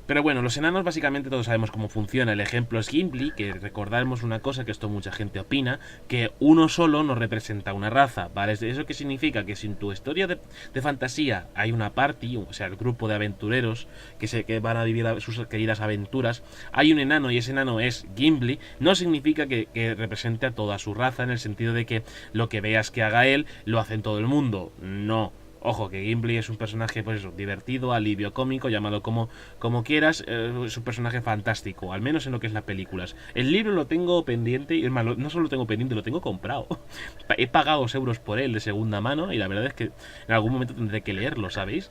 Pero bueno, los enanos básicamente todos sabemos cómo funciona. El ejemplo es Gimli, que recordamos una cosa que esto mucha gente opina, que uno solo no representa una raza, ¿vale? ¿Eso qué significa? Que si en tu historia de fantasía hay una party, o sea, el grupo de aventureros que van a vivir sus queridas aventuras, hay un enano y ese enano es Gimli, no significa que represente a toda su raza en el sentido de que lo que veas que haga él lo hace en todo el mundo. No. Ojo, que Gimli es un personaje, pues eso, divertido, alivio cómico, llámalo como quieras, es un personaje fantástico, al menos en lo que es las películas. El libro lo tengo pendiente, y es más, no solo lo tengo pendiente, lo tengo comprado. He pagado €2 por él de segunda mano, y la verdad es que en algún momento tendré que leerlo, ¿sabéis?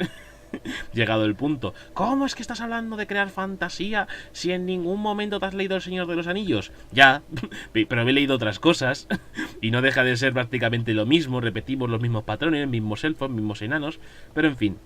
Llegado el punto. ¿Cómo es que estás hablando de crear fantasía si en ningún momento te has leído El Señor de los Anillos? Ya, pero he leído otras cosas y no deja de ser prácticamente lo mismo, repetimos los mismos patrones, mismos elfos, mismos enanos, pero en fin.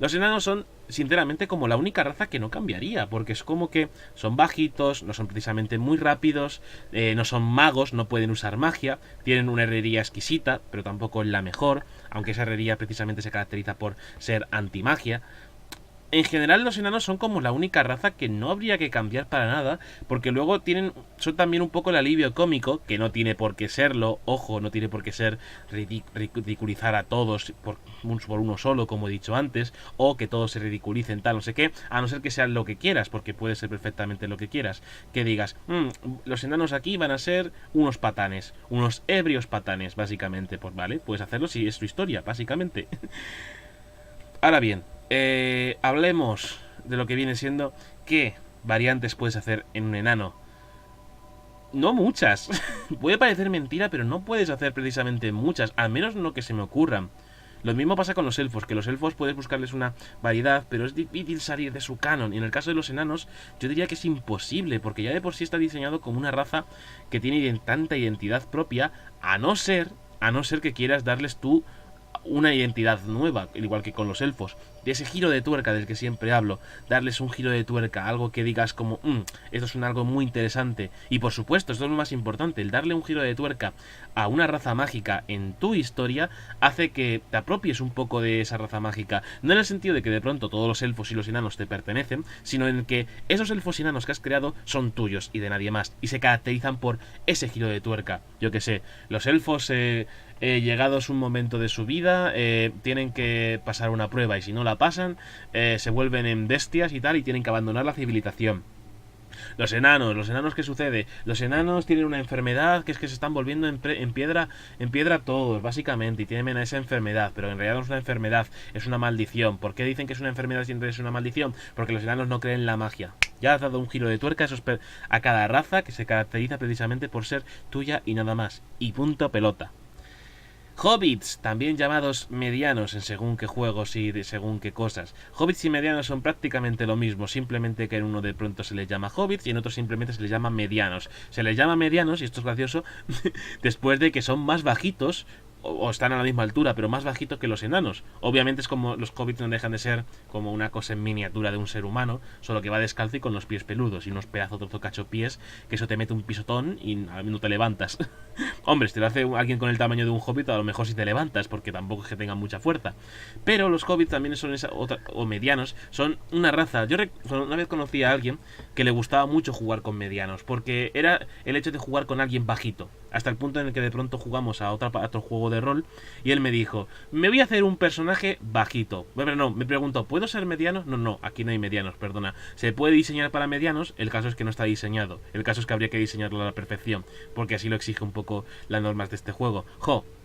Los enanos son, sinceramente, como la única raza que no cambiaría, porque es como que son bajitos, no son precisamente muy rápidos, no son magos, no pueden usar magia, tienen una herrería exquisita, pero tampoco es la mejor, aunque esa herrería precisamente se caracteriza por ser antimagia. En general los enanos son como la única raza que no habría que cambiar para nada, porque luego son también un poco el alivio cómico, que no tiene por qué serlo, ojo, no tiene por qué ser ridiculizar a todos por uno solo, como he dicho antes, o que todos se ridiculicen tal, no sé qué, a no ser que sea lo que quieras, porque puede ser perfectamente lo que quieras, que digas, los enanos aquí van a ser unos patanes, unos ebrios patanes, básicamente, pues vale, puedes hacerlo si es tu historia, básicamente. Ahora bien, hablemos de lo que viene siendo qué variantes puedes hacer en un enano. No muchas. Puede parecer mentira, pero no puedes hacer precisamente muchas, al menos no que se me ocurran. Lo mismo pasa con los elfos, que los elfos puedes buscarles una variedad, pero es difícil salir de su canon. Y en el caso de los enanos, yo diría que es imposible, porque ya de por sí está diseñado como una raza que tiene tanta identidad propia, a no ser que quieras darles tú una identidad nueva, igual que con los elfos, de ese giro de tuerca del que siempre hablo, darles un giro de tuerca, algo que digas como, esto es algo muy interesante, y por supuesto, esto es lo más importante, el darle un giro de tuerca a una raza mágica en tu historia, hace que te apropies un poco de esa raza mágica, no en el sentido de que de pronto todos los elfos y los enanos te pertenecen, sino en que esos elfos y enanos que has creado son tuyos y de nadie más, y se caracterizan por ese giro de tuerca. Yo que sé, los elfos llegados un momento de su vida, tienen que pasar una prueba y si no la pasan, se vuelven en bestias y tal y tienen que abandonar la civilización. Los enanos, ¿qué sucede? Los enanos tienen una enfermedad que es que se están volviendo en piedra todos, básicamente, y tienen esa enfermedad, pero en realidad no es una enfermedad, es una maldición. ¿Por qué dicen que es una enfermedad y entonces es una maldición? Porque los enanos no creen en la magia. Ya has dado un giro de tuerca a cada raza que se caracteriza precisamente por ser tuya y nada más. Y punto pelota. Hobbits, también llamados medianos en según qué juegos y de según qué cosas. Hobbits y medianos son prácticamente lo mismo, simplemente que en uno de pronto se les llama hobbits y en otro simplemente se les llama medianos. Se les llama medianos, y esto es gracioso, después de que son más bajitos, o están a la misma altura, pero más bajitos que los enanos. Obviamente es como los hobbits no dejan de ser como una cosa en miniatura de un ser humano, solo que va descalzo y con los pies peludos y unos pedazos de tocachopiés que eso te mete un pisotón y no te levantas. Hombre, si te lo hace alguien con el tamaño de un hobbit, a lo mejor sí te levantas, porque tampoco es que tengan mucha fuerza. Pero los hobbits también son o medianos, son una raza. Yo una vez conocí a alguien que le gustaba mucho jugar con medianos, porque era el hecho de jugar con alguien bajito. hasta el punto en el que de pronto jugamos a otro juego de rol y él me dijo, me voy a hacer un personaje bajito. Bueno, no, me preguntó, ¿puedo ser mediano? No, aquí no hay medianos, perdona. ¿Se puede diseñar para medianos? El caso es que no está diseñado. El caso es que habría que diseñarlo a la perfección, porque así lo exige un poco las normas de este juego.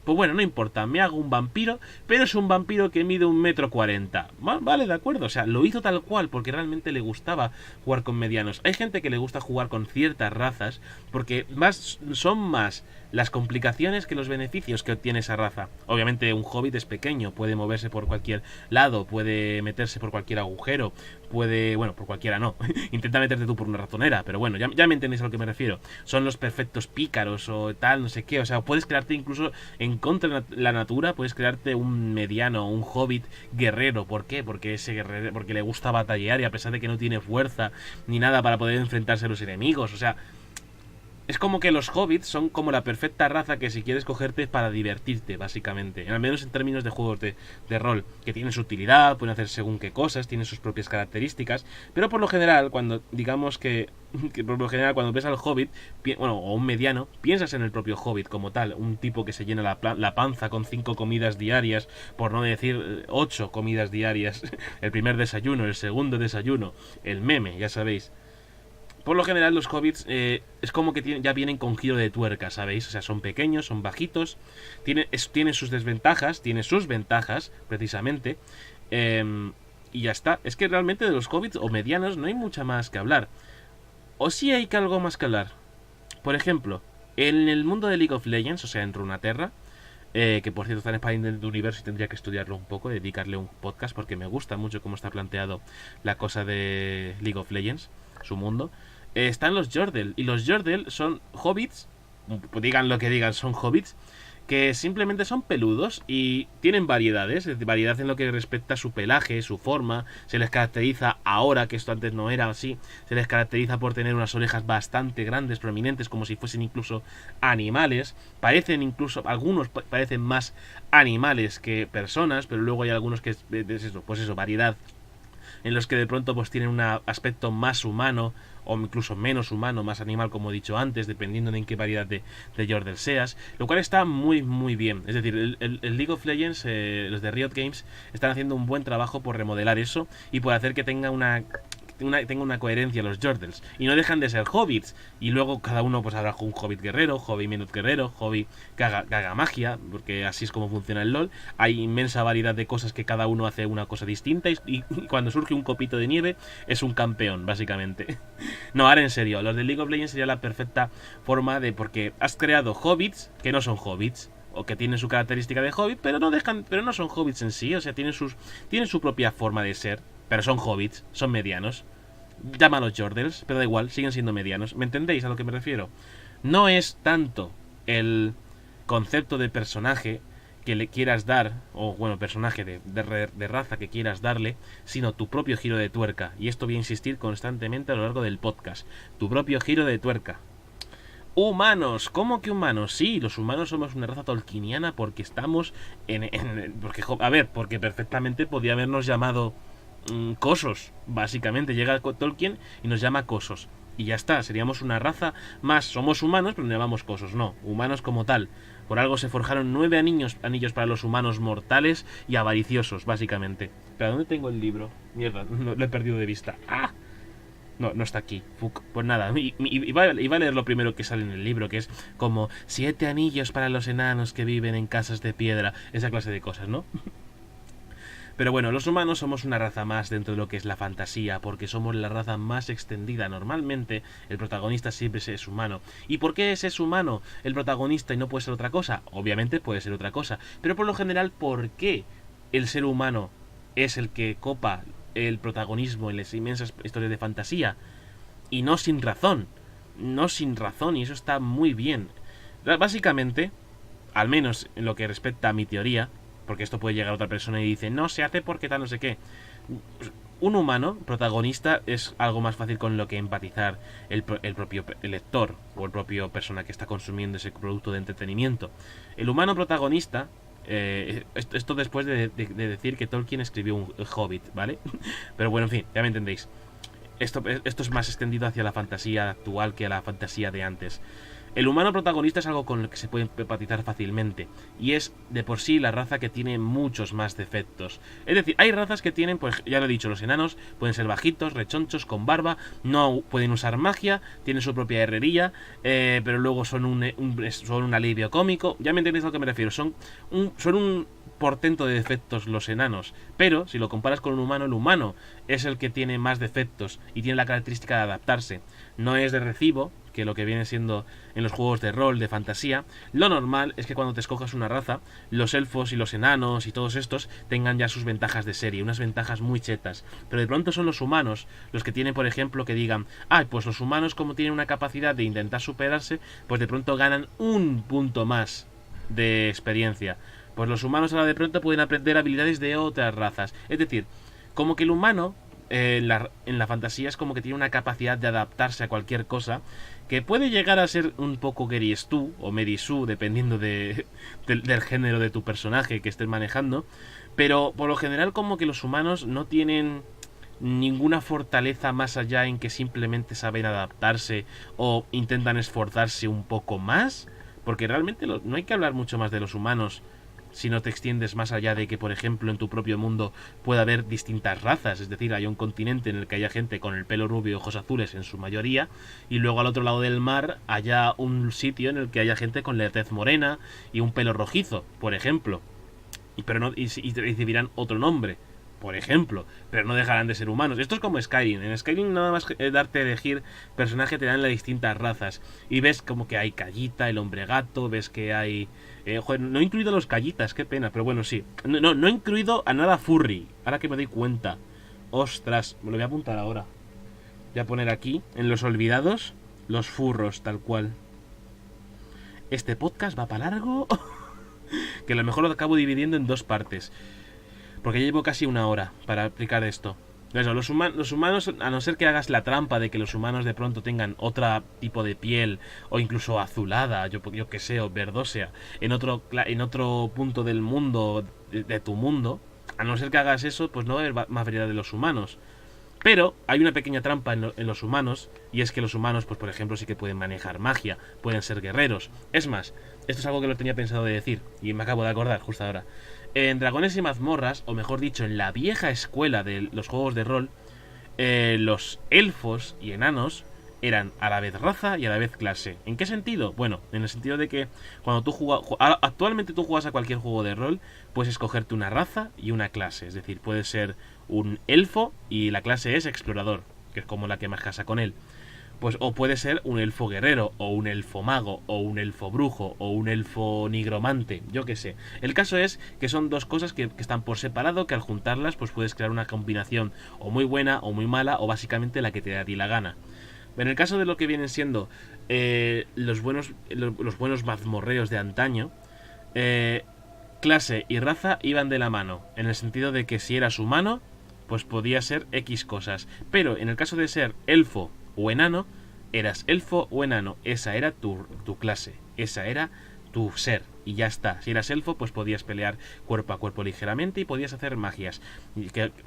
Pues bueno, no importa, me hago un vampiro, pero es un vampiro que mide 1,40 m. Vale, de acuerdo, o sea, lo hizo tal cual porque realmente le gustaba jugar con medianos. Hay gente que le gusta jugar con ciertas razas porque son más las complicaciones que los beneficios que obtiene esa raza. Obviamente un hobbit es pequeño, puede moverse por cualquier lado, puede meterse por cualquier agujero, puede... bueno, por cualquiera no. Intenta meterte tú por una ratonera, pero bueno, ya me entendéis a lo que me refiero. Son los perfectos pícaros o tal, no sé qué. O sea, puedes crearte incluso en contra de la natura, puedes crearte un mediano, un hobbit guerrero. ¿Por qué? Porque ese guerrero, porque le gusta batallar y a pesar de que no tiene fuerza ni nada para poder enfrentarse a los enemigos. O sea, es como que los hobbits son como la perfecta raza que si quieres cogerte para divertirte, básicamente. Al menos en términos de juegos de rol, que tienen su utilidad, pueden hacer según qué cosas, tienen sus propias características. Pero por lo general, cuando digamos que por lo general cuando ves al hobbit, bueno, o un mediano, piensas en el propio hobbit como tal. Un tipo que se llena la panza con 5 comidas diarias, por no decir 8 comidas diarias. El primer desayuno, el segundo desayuno, el meme, ya sabéis. Por lo general los hobbits es como que ya vienen con giro de tuerca, ¿sabéis? O sea, son pequeños, son bajitos, tienen sus desventajas, tienen sus ventajas, precisamente, y ya está. Es que realmente de los hobbits o medianos no hay mucha más que hablar. O sí hay algo más que hablar. Por ejemplo, en el mundo de League of Legends, o sea, en Runeterra, que por cierto está en España de Universo y tendría que estudiarlo un poco, dedicarle un podcast, porque me gusta mucho cómo está planteado la cosa de League of Legends, su mundo. Están los Yordle, y los Yordle son hobbits, digan lo que digan, son hobbits, que simplemente son peludos y tienen variedades, variedad en lo que respecta a su pelaje, su forma. Se les caracteriza ahora, que esto antes no era así, se les caracteriza por tener unas orejas bastante grandes, prominentes, como si fuesen incluso animales. Parecen incluso, algunos parecen más animales que personas, pero luego hay algunos que es eso, pues eso, variedad, en los que de pronto pues tienen un aspecto más humano o incluso menos humano, más animal, como he dicho antes, dependiendo de en qué variedad de Yordle seas, lo cual está muy muy bien. Es decir, el League of Legends, los de Riot Games, están haciendo un buen trabajo por remodelar eso y por hacer que tenga una coherencia los Yordles. Y no dejan de ser hobbits. Y luego cada uno pues habrá un hobbit guerrero, hobbit minut guerrero, hobbit que haga magia, porque así es como funciona el LoL. Hay inmensa variedad de cosas que cada uno hace una cosa distinta y cuando surge un copito de nieve es un campeón, básicamente. No, ahora en serio, los de League of Legends sería la perfecta forma de... porque has creado hobbits que no son hobbits, o que tienen su característica de hobbit, pero no son hobbits en sí. O sea, tienen su propia forma de ser, pero son hobbits, son medianos. Llámalos Yordles, pero da igual, siguen siendo medianos. ¿Me entendéis a lo que me refiero? No es tanto el concepto de personaje que le quieras dar, o bueno, personaje de raza que quieras darle, sino tu propio giro de tuerca. Y esto voy a insistir constantemente a lo largo del podcast. Tu propio giro de tuerca. Humanos, ¿cómo que humanos? Sí, los humanos somos una raza tolkieniana porque estamos porque perfectamente podía habernos llamado cosos, básicamente. Llega Tolkien y nos llama cosos. Y ya está, seríamos una raza más. Somos humanos, pero nos llamamos cosos. No, humanos como tal. Por algo se forjaron 9 anillos para los humanos mortales y avariciosos, básicamente. ¿Pero dónde tengo el libro? Mierda, lo he perdido de vista. ¡Ah! No está aquí. Fuck. Pues nada, iba a leer lo primero que sale en el libro, que es como 7 anillos para los enanos que viven en casas de piedra. Esa clase de cosas, ¿no? Pero bueno, los humanos somos una raza más dentro de lo que es la fantasía, porque somos la raza más extendida. Normalmente el protagonista siempre es humano. ¿Y por qué es humano el protagonista y no puede ser otra cosa? Obviamente puede ser otra cosa, pero por lo general, ¿por qué el ser humano es el que copa el protagonismo en las inmensas historias de fantasía? Y no sin razón, y eso está muy bien. Básicamente, al menos en lo que respecta a mi teoría, porque esto puede llegar a otra persona y dice, no se hace porque tal, no sé qué. Un humano protagonista es algo más fácil con lo que empatizar el propio lector o el propio persona que está consumiendo ese producto de entretenimiento. El humano protagonista, esto después de decir que Tolkien escribió un Hobbit, ¿vale? Pero bueno, en fin, ya me entendéis. Esto es más extendido hacia la fantasía actual que a la fantasía de antes. El humano protagonista es algo con el que se puede empatizar fácilmente, y es de por sí la raza que tiene muchos más defectos. Es decir, hay razas que tienen, pues ya lo he dicho, los enanos pueden ser bajitos, rechonchos, con barba, no pueden usar magia, tienen su propia herrería, pero luego son un alivio cómico. Ya me entendéis a lo que me refiero, son un portento de defectos los enanos, pero si lo comparas con un humano, el humano es el que tiene más defectos y tiene la característica de adaptarse. No es de recibo que lo que viene siendo en los juegos de rol, de fantasía, lo normal es que cuando te escojas una raza, los elfos y los enanos y todos estos tengan ya sus ventajas de serie, unas ventajas muy chetas. Pero de pronto son los humanos los que tienen, por ejemplo, que digan, pues los humanos como tienen una capacidad de intentar superarse, pues de pronto ganan un punto más de experiencia. Pues los humanos ahora de pronto pueden aprender habilidades de otras razas. Es decir, como que el humano en la fantasía es como que tiene una capacidad de adaptarse a cualquier cosa que puede llegar a ser un poco Geristu o Medisu, dependiendo del género de tu personaje que estés manejando. Pero por lo general como que los humanos no tienen ninguna fortaleza más allá en que simplemente saben adaptarse o intentan esforzarse un poco más. Porque realmente no hay que hablar mucho más de los humanos si no te extiendes más allá de que, por ejemplo, en tu propio mundo pueda haber distintas razas. Es decir, hay un continente en el que haya gente con el pelo rubio y ojos azules en su mayoría, y luego al otro lado del mar haya un sitio en el que haya gente con la tez morena y un pelo rojizo, por ejemplo. Y recibirán otro nombre, por ejemplo, pero no dejarán de ser humanos. Esto es como Skyrim. En Skyrim nada más darte a elegir personaje te dan las distintas razas. Y ves como que hay Callita, el hombre gato, ves que hay... joder, no he incluido los Callitas, qué pena, pero bueno, sí. No he incluido a nada furry, ahora que me doy cuenta. Ostras, me lo voy a apuntar ahora. Voy a poner aquí, en los olvidados, los furros, tal cual. Este podcast va para largo. Que a lo mejor lo acabo dividiendo en dos partes, porque llevo casi una hora para explicar esto. Eso, los humanos, a no ser que hagas la trampa de que los humanos de pronto tengan otro tipo de piel, o incluso azulada, yo que sé, o verdosea, en otro punto del mundo, de tu mundo, a no ser que hagas eso, pues no va a haber más variedad de los humanos. Pero hay una pequeña trampa en los humanos, y es que los humanos, pues por ejemplo, sí que pueden manejar magia, pueden ser guerreros. Es más, esto es algo que lo tenía pensado de decir, y me acabo de acordar justo ahora. En Dragones y Mazmorras, o mejor dicho, en la vieja escuela de los juegos de rol, los elfos y enanos eran a la vez raza y a la vez clase. ¿En qué sentido? Bueno, en el sentido de que cuando actualmente tú juegas a cualquier juego de rol, puedes escogerte una raza y una clase. Es decir, puedes ser un elfo y la clase es explorador, que es como la que más casa con él. Pues o puede ser un elfo guerrero, o un elfo mago, o un elfo brujo, o un elfo nigromante, yo qué sé. El caso es que son dos cosas que están por separado, que al juntarlas pues puedes crear una combinación o muy buena o muy mala, o básicamente la que te da a ti la gana. En el caso de lo que vienen siendo los buenos mazmorreos de antaño, clase y raza iban de la mano, en el sentido de que si eras humano, pues podía ser X cosas. Pero en el caso de ser elfo o enano, eras elfo o enano, esa era tu clase, esa era tu ser, y ya está. Si eras elfo, pues podías pelear cuerpo a cuerpo ligeramente y podías hacer magias,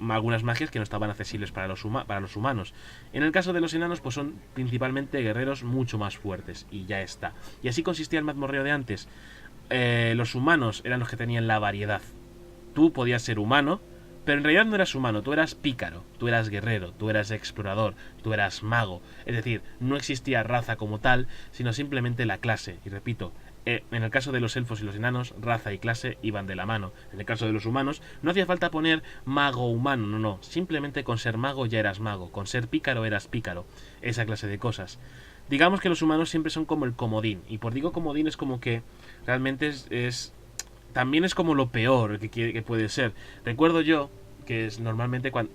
algunas magias que no estaban accesibles para los humanos. En el caso de los enanos, pues son principalmente guerreros mucho más fuertes, y ya está. Y así consistía el mazmorreo de antes. Los humanos eran los que tenían la variedad. Tú podías ser humano, pero en realidad no eras humano, tú eras pícaro, tú eras guerrero, tú eras explorador, tú eras mago. Es decir, no existía raza como tal, sino simplemente la clase. Y repito, en el caso de los elfos y los enanos, raza y clase iban de la mano. En el caso de los humanos, no hacía falta poner mago humano, no. Simplemente con ser mago ya eras mago, con ser pícaro eras pícaro. Esa clase de cosas. Digamos que los humanos siempre son como el comodín. Y por digo comodín es como que realmente también es como lo peor que puede ser. Recuerdo yo que es normalmente cuando...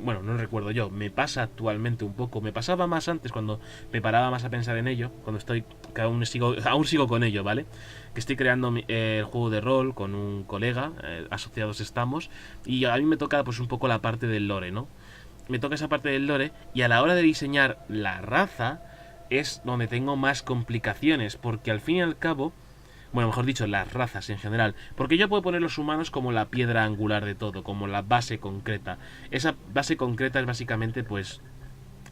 Bueno, no recuerdo yo, me pasa actualmente un poco. Me pasaba más antes cuando me paraba más a pensar en ello. Cuando estoy... que aún sigo con ello, ¿vale? Que estoy creando el juego de rol con un colega, asociados estamos. Y a mí me toca pues un poco la parte del lore, ¿no? Me toca esa parte del lore. Y a la hora de diseñar la raza es donde tengo más complicaciones. Porque al fin y al cabo... Bueno, mejor dicho, las razas en general. Porque yo puedo poner los humanos como la piedra angular de todo, como la base concreta. Esa base concreta es básicamente, pues,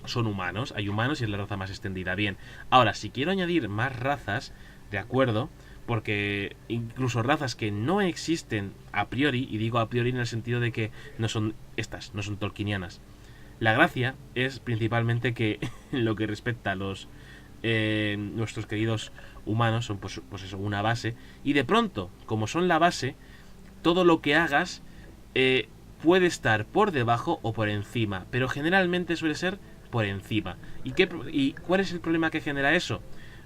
son humanos. Hay humanos y es la raza más extendida. Bien, ahora, si quiero añadir más razas, de acuerdo, porque incluso razas que no existen a priori, y digo a priori en el sentido de que no son estas, no son tolkienianas. La gracia es principalmente que en lo que respecta a los nuestros queridos humanos son pues eso, una base, y de pronto, como son la base, todo lo que hagas puede estar por debajo o por encima, pero generalmente suele ser por encima. ¿Y cuál es el problema que genera eso?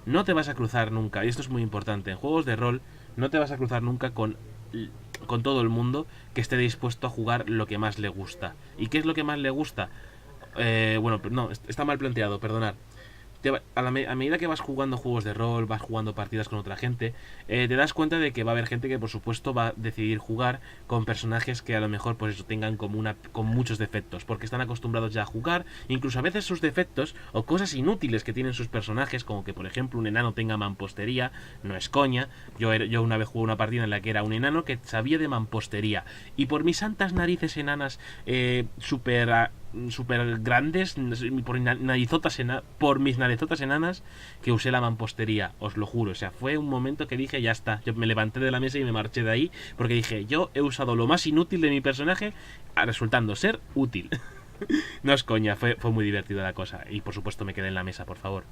No te vas a cruzar nunca, y esto es muy importante, en juegos de rol no te vas a cruzar nunca con todo el mundo que esté dispuesto a jugar lo que más le gusta. ¿Y qué es lo que más le gusta? Bueno, no, está mal planteado, perdonad. A medida que vas jugando juegos de rol, vas jugando partidas con otra gente, te das cuenta de que va a haber gente que por supuesto va a decidir jugar con personajes que a lo mejor pues eso tengan con muchos defectos, porque están acostumbrados ya a jugar, incluso a veces sus defectos o cosas inútiles que tienen sus personajes, como que por ejemplo un enano tenga mampostería, no es coña. Yo una vez jugué una partida en la que era un enano que sabía de mampostería, y por mis santas narices enanas super grandes, por mis narizotas enanas, que usé la mampostería, os lo juro. O sea, fue un momento que dije, ya está. Yo me levanté de la mesa y me marché de ahí, porque dije, yo he usado lo más inútil de mi personaje, resultando ser útil. No es coña, fue muy divertida la cosa. Y por supuesto me quedé en la mesa, por favor.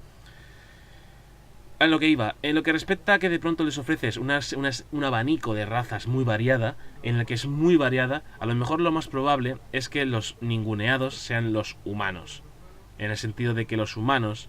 A lo que iba, en lo que respecta a que de pronto les ofreces un abanico de razas muy variada, en la que es muy variada, a lo mejor lo más probable es que los ninguneados sean los humanos. En el sentido de que los humanos,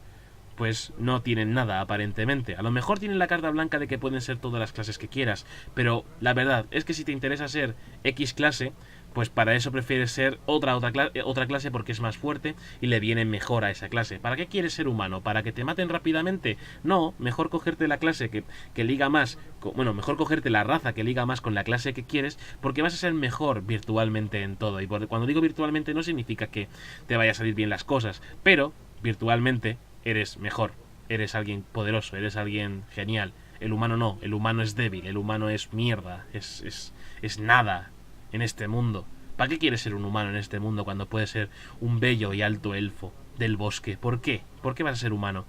pues no tienen nada aparentemente. A lo mejor tienen la carta blanca de que pueden ser todas las clases que quieras, pero la verdad es que si te interesa ser X clase, pues para eso prefieres ser otra clase porque es más fuerte y le viene mejor a esa clase. ¿Para qué quieres ser humano? ¿Para que te maten rápidamente? No, mejor cogerte la clase que liga más, bueno, mejor cogerte la raza que liga más con la clase que quieres, porque vas a ser mejor virtualmente en todo. Y cuando digo virtualmente no significa que te vaya a salir bien las cosas, pero virtualmente eres mejor, eres alguien poderoso, eres alguien genial. El humano no, el humano es débil, el humano es mierda, es nada en este mundo. ¿Para qué quieres ser un humano en este mundo cuando puedes ser un bello y alto elfo del bosque? ¿Por qué? ¿Por qué vas a ser humano?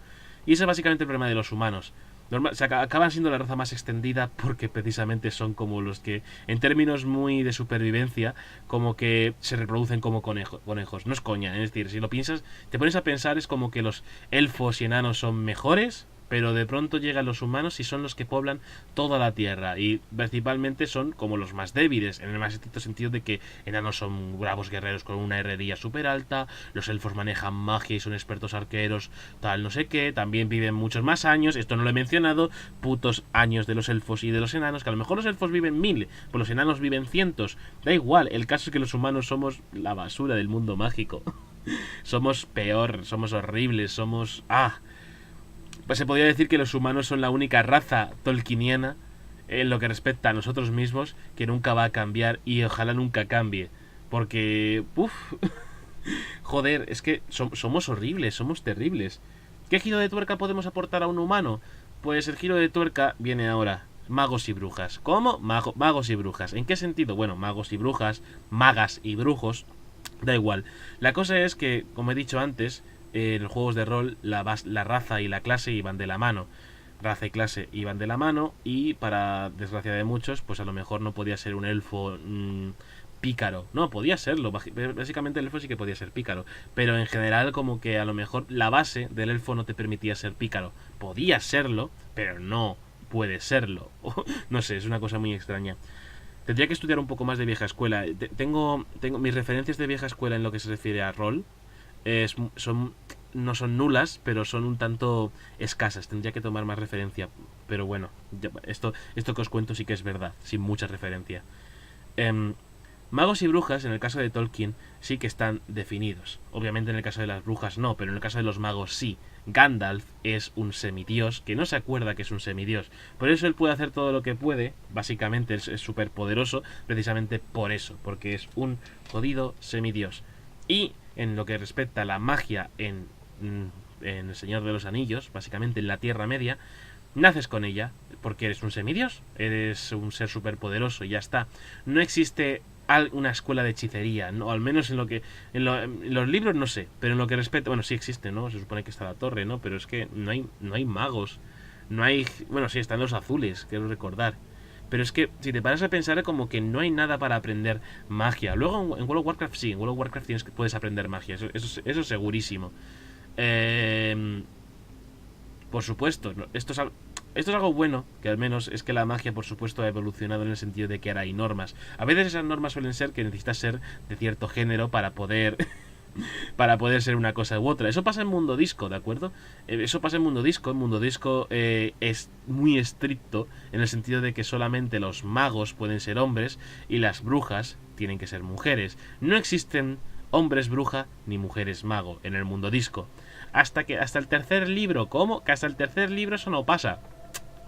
Y ese es básicamente el problema de los humanos. Acaban siendo la raza más extendida porque precisamente son como los que, en términos muy de supervivencia, como que se reproducen como conejos. No es coña, es decir, si lo piensas, te pones a pensar, es como que los elfos y enanos son mejores, pero de pronto llegan los humanos y son los que poblan toda la tierra, y principalmente son como los más débiles, en el más estricto sentido de que enanos son bravos guerreros con una herrería súper alta, los elfos manejan magia y son expertos arqueros, tal no sé qué, también viven muchos más años, esto no lo he mencionado, putos años de los elfos y de los enanos, que a lo mejor los elfos viven 1000, pues los enanos viven cientos, da igual, el caso es que los humanos somos la basura del mundo mágico. Somos peor, somos horribles, somos... Pues se podría decir que los humanos son la única raza tolkieniana en lo que respecta a nosotros mismos que nunca va a cambiar, y ojalá nunca cambie. Porque... joder, es que somos horribles, somos terribles. ¿Qué giro de tuerca podemos aportar a un humano? Pues el giro de tuerca viene ahora. Magos y brujas. ¿Cómo? Magos y brujas. ¿En qué sentido? Bueno, magos y brujas, magas y brujos, da igual. La cosa es que, como he dicho antes, en los juegos de rol la raza y la clase iban de la mano. Raza y clase iban de la mano, y para desgracia de muchos, pues a lo mejor no podía ser un elfo pícaro. No, podía serlo. Básicamente el elfo sí que podía ser pícaro. Pero en general como que a lo mejor la base del elfo no te permitía ser pícaro. Podía serlo, pero no puede serlo. No sé, es una cosa muy extraña. Tendría que estudiar un poco más de vieja escuela. Tengo mis referencias de vieja escuela en lo que se refiere a rol. No son nulas, pero son un tanto escasas. Tendría que tomar más referencia. Pero bueno, esto que os cuento sí que es verdad, sin mucha referencia. Magos y brujas, en el caso de Tolkien, sí que están definidos. Obviamente en el caso de las brujas no, pero en el caso de los magos sí. Gandalf es un semidios que no se acuerda que es un semidios. Por eso él puede hacer todo lo que puede. Básicamente es súper poderoso, precisamente por eso, porque es un jodido semidios. Y en lo que respecta a la magia en El Señor de los Anillos, básicamente en la Tierra Media, naces con ella porque eres un semidios, eres un ser superpoderoso y ya está. No existe una escuela de hechicería, ¿no? Al menos en lo que en los libros no sé, pero en lo que respecta, bueno, sí existe, ¿no? Se supone que está la torre, ¿no? Pero es que no hay magos, no hay, bueno, sí están los azules, quiero recordar. Pero es que si te paras a pensar como que no hay nada para aprender magia. Luego en World of Warcraft sí, en World of Warcraft puedes aprender magia, eso segurísimo. Eh, por supuesto, esto es algo bueno, que al menos es que la magia, por supuesto, ha evolucionado en el sentido de que ahora hay normas. A veces esas normas suelen ser que necesitas ser de cierto género para poder para poder ser una cosa u otra. Eso pasa en Mundo Disco, ¿de acuerdo? Eso pasa en Mundo Disco. En Mundo Disco es muy estricto en el sentido de que solamente los magos pueden ser hombres y las brujas tienen que ser mujeres. No existen hombres bruja ni mujeres mago en el Mundo Disco. Hasta el tercer libro. ¿Cómo? Que hasta el tercer libro eso no pasa.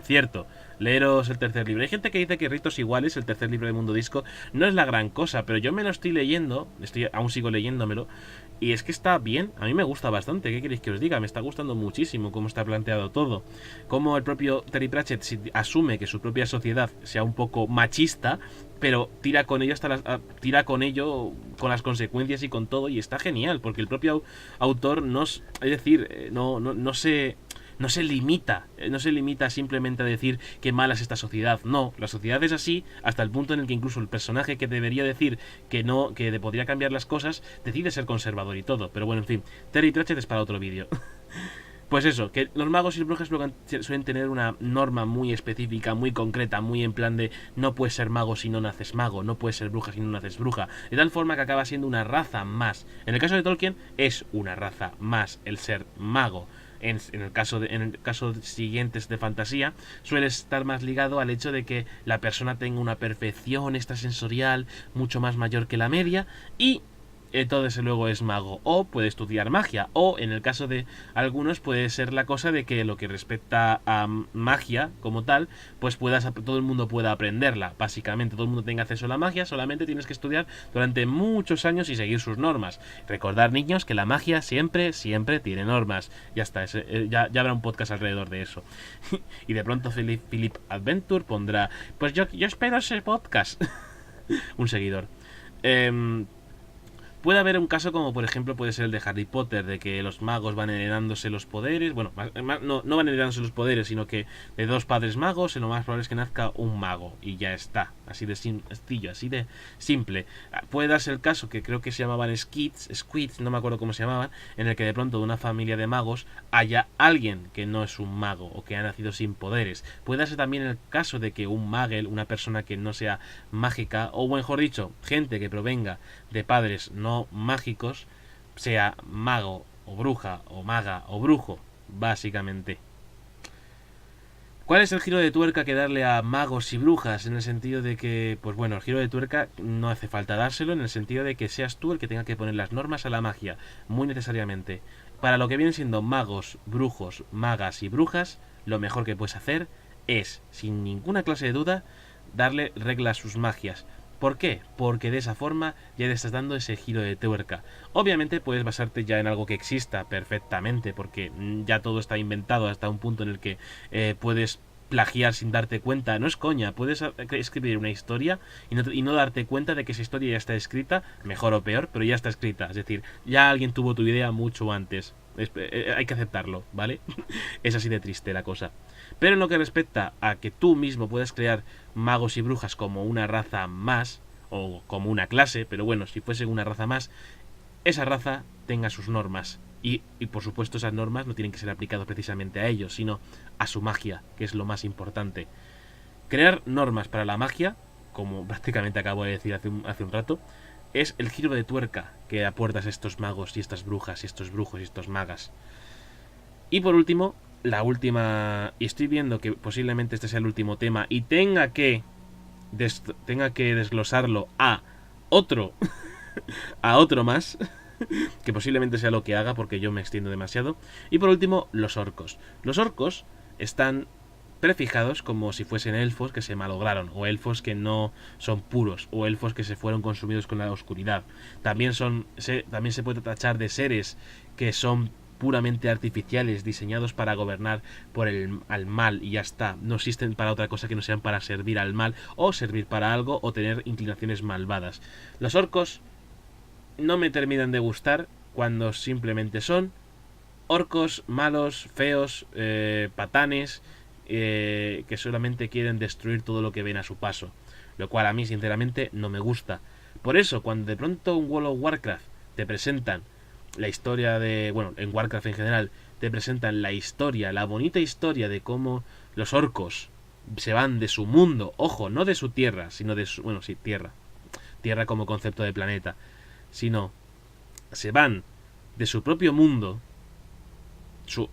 Cierto, leeros el tercer libro. Hay gente que dice que Ritos Iguales, el tercer libro de Mundo Disco, no es la gran cosa, pero yo me lo estoy leyendo, aún sigo leyéndomelo, y es que está bien, a mí me gusta bastante. ¿Qué queréis que os diga? Me está gustando muchísimo cómo está planteado todo. Cómo el propio Terry Pratchett asume que su propia sociedad sea un poco machista, pero tira con ello con las consecuencias y con todo, y está genial, porque el propio autor no se limita simplemente a decir que mala es esta sociedad. No, la sociedad es así hasta el punto en el que incluso el personaje que debería decir que no, que podría cambiar las cosas, decide ser conservador y todo. Pero bueno, en fin, Terry Pratchett es para otro vídeo. Pues eso, que los magos y brujas suelen tener una norma muy específica, muy concreta, muy en plan de no puedes ser mago si no naces mago, no puedes ser bruja si no naces bruja, de tal forma que acaba siendo una raza más. En el caso de Tolkien es una raza más el ser mago. En el caso siguientes de fantasía, suele estar más ligado al hecho de que la persona tenga una perfección extrasensorial mucho más mayor que la media y todo ese luego es mago, o puede estudiar magia, o en el caso de algunos puede ser la cosa de que lo que respecta a magia como tal, pues todo el mundo pueda aprenderla, básicamente todo el mundo tenga acceso a la magia, solamente tienes que estudiar durante muchos años y seguir sus normas. Recordad, niños, que la magia siempre tiene normas. Ya está, ya habrá un podcast alrededor de eso. Y de pronto Philip Adventure pondrá, pues yo espero ese podcast. Un seguidor. Puede haber un caso como por ejemplo puede ser el de Harry Potter, de que los magos van heredándose los poderes, bueno, no van heredándose los poderes, sino que de dos padres magos, lo más probable es que nazca un mago y ya está, así de sencillo, así de simple. Puede darse el caso que creo que se llamaban Squids, no me acuerdo cómo se llamaban, en el que de pronto de una familia de magos haya alguien que no es un mago o que ha nacido sin poderes. Puede darse también el caso de que un magel, una persona que no sea mágica, o mejor dicho, gente que provenga de padres no mágicos, sea mago o bruja o maga o brujo, básicamente. ¿Cuál es el giro de tuerca que darle a magos y brujas? En el sentido de que, pues bueno, el giro de tuerca no hace falta dárselo, en el sentido de que seas tú el que tenga que poner las normas a la magia, muy necesariamente. Para lo que vienen siendo magos, brujos, magas y brujas, lo mejor que puedes hacer es, sin ninguna clase de duda, darle reglas a sus magias. ¿Por qué? Porque de esa forma ya le estás dando ese giro de tuerca. Obviamente puedes basarte ya en algo que exista perfectamente, porque ya todo está inventado hasta un punto en el que puedes plagiar sin darte cuenta. No es coña, puedes escribir una historia y no darte cuenta de que esa historia ya está escrita, mejor o peor, pero ya está escrita. Es decir, ya alguien tuvo tu idea mucho antes. Hay que aceptarlo, ¿vale? Es así de triste la cosa. Pero en lo que respecta a que tú mismo puedes crear magos y brujas como una raza más, o como una clase, pero bueno, si fuese una raza más, esa raza tenga sus normas. Y por supuesto esas normas no tienen que ser aplicadas precisamente a ellos, sino a su magia, que es lo más importante. Crear normas para la magia, como prácticamente acabo de decir hace un rato, es el giro de tuerca que aportas a estos magos y estas brujas y estos brujos y estos magas. Y por último, la última, y estoy viendo que posiblemente este sea el último tema y tenga que desglosarlo a otro más, que posiblemente sea lo que haga porque yo me extiendo demasiado. Y por último, los orcos. Los orcos están prefijados como si fuesen elfos que se malograron, o elfos que no son puros, o elfos que se fueron consumidos con la oscuridad. También se puede tachar de seres que son puramente artificiales, diseñados para gobernar al mal y ya está. No existen para otra cosa que no sean para servir al mal o servir para algo o tener inclinaciones malvadas. Los orcos no me terminan de gustar cuando simplemente son orcos malos, feos, patanes, que solamente quieren destruir todo lo que ven a su paso. Lo cual a mí sinceramente no me gusta. Por eso, cuando de pronto en World of Warcraft te presentan la historia de... Bueno, en Warcraft en general, te presentan la historia, la bonita historia de cómo los orcos se van de su mundo, ojo, no de su tierra, sino de su... Bueno, sí, tierra. Tierra como concepto de planeta. Sino, se van de su propio mundo,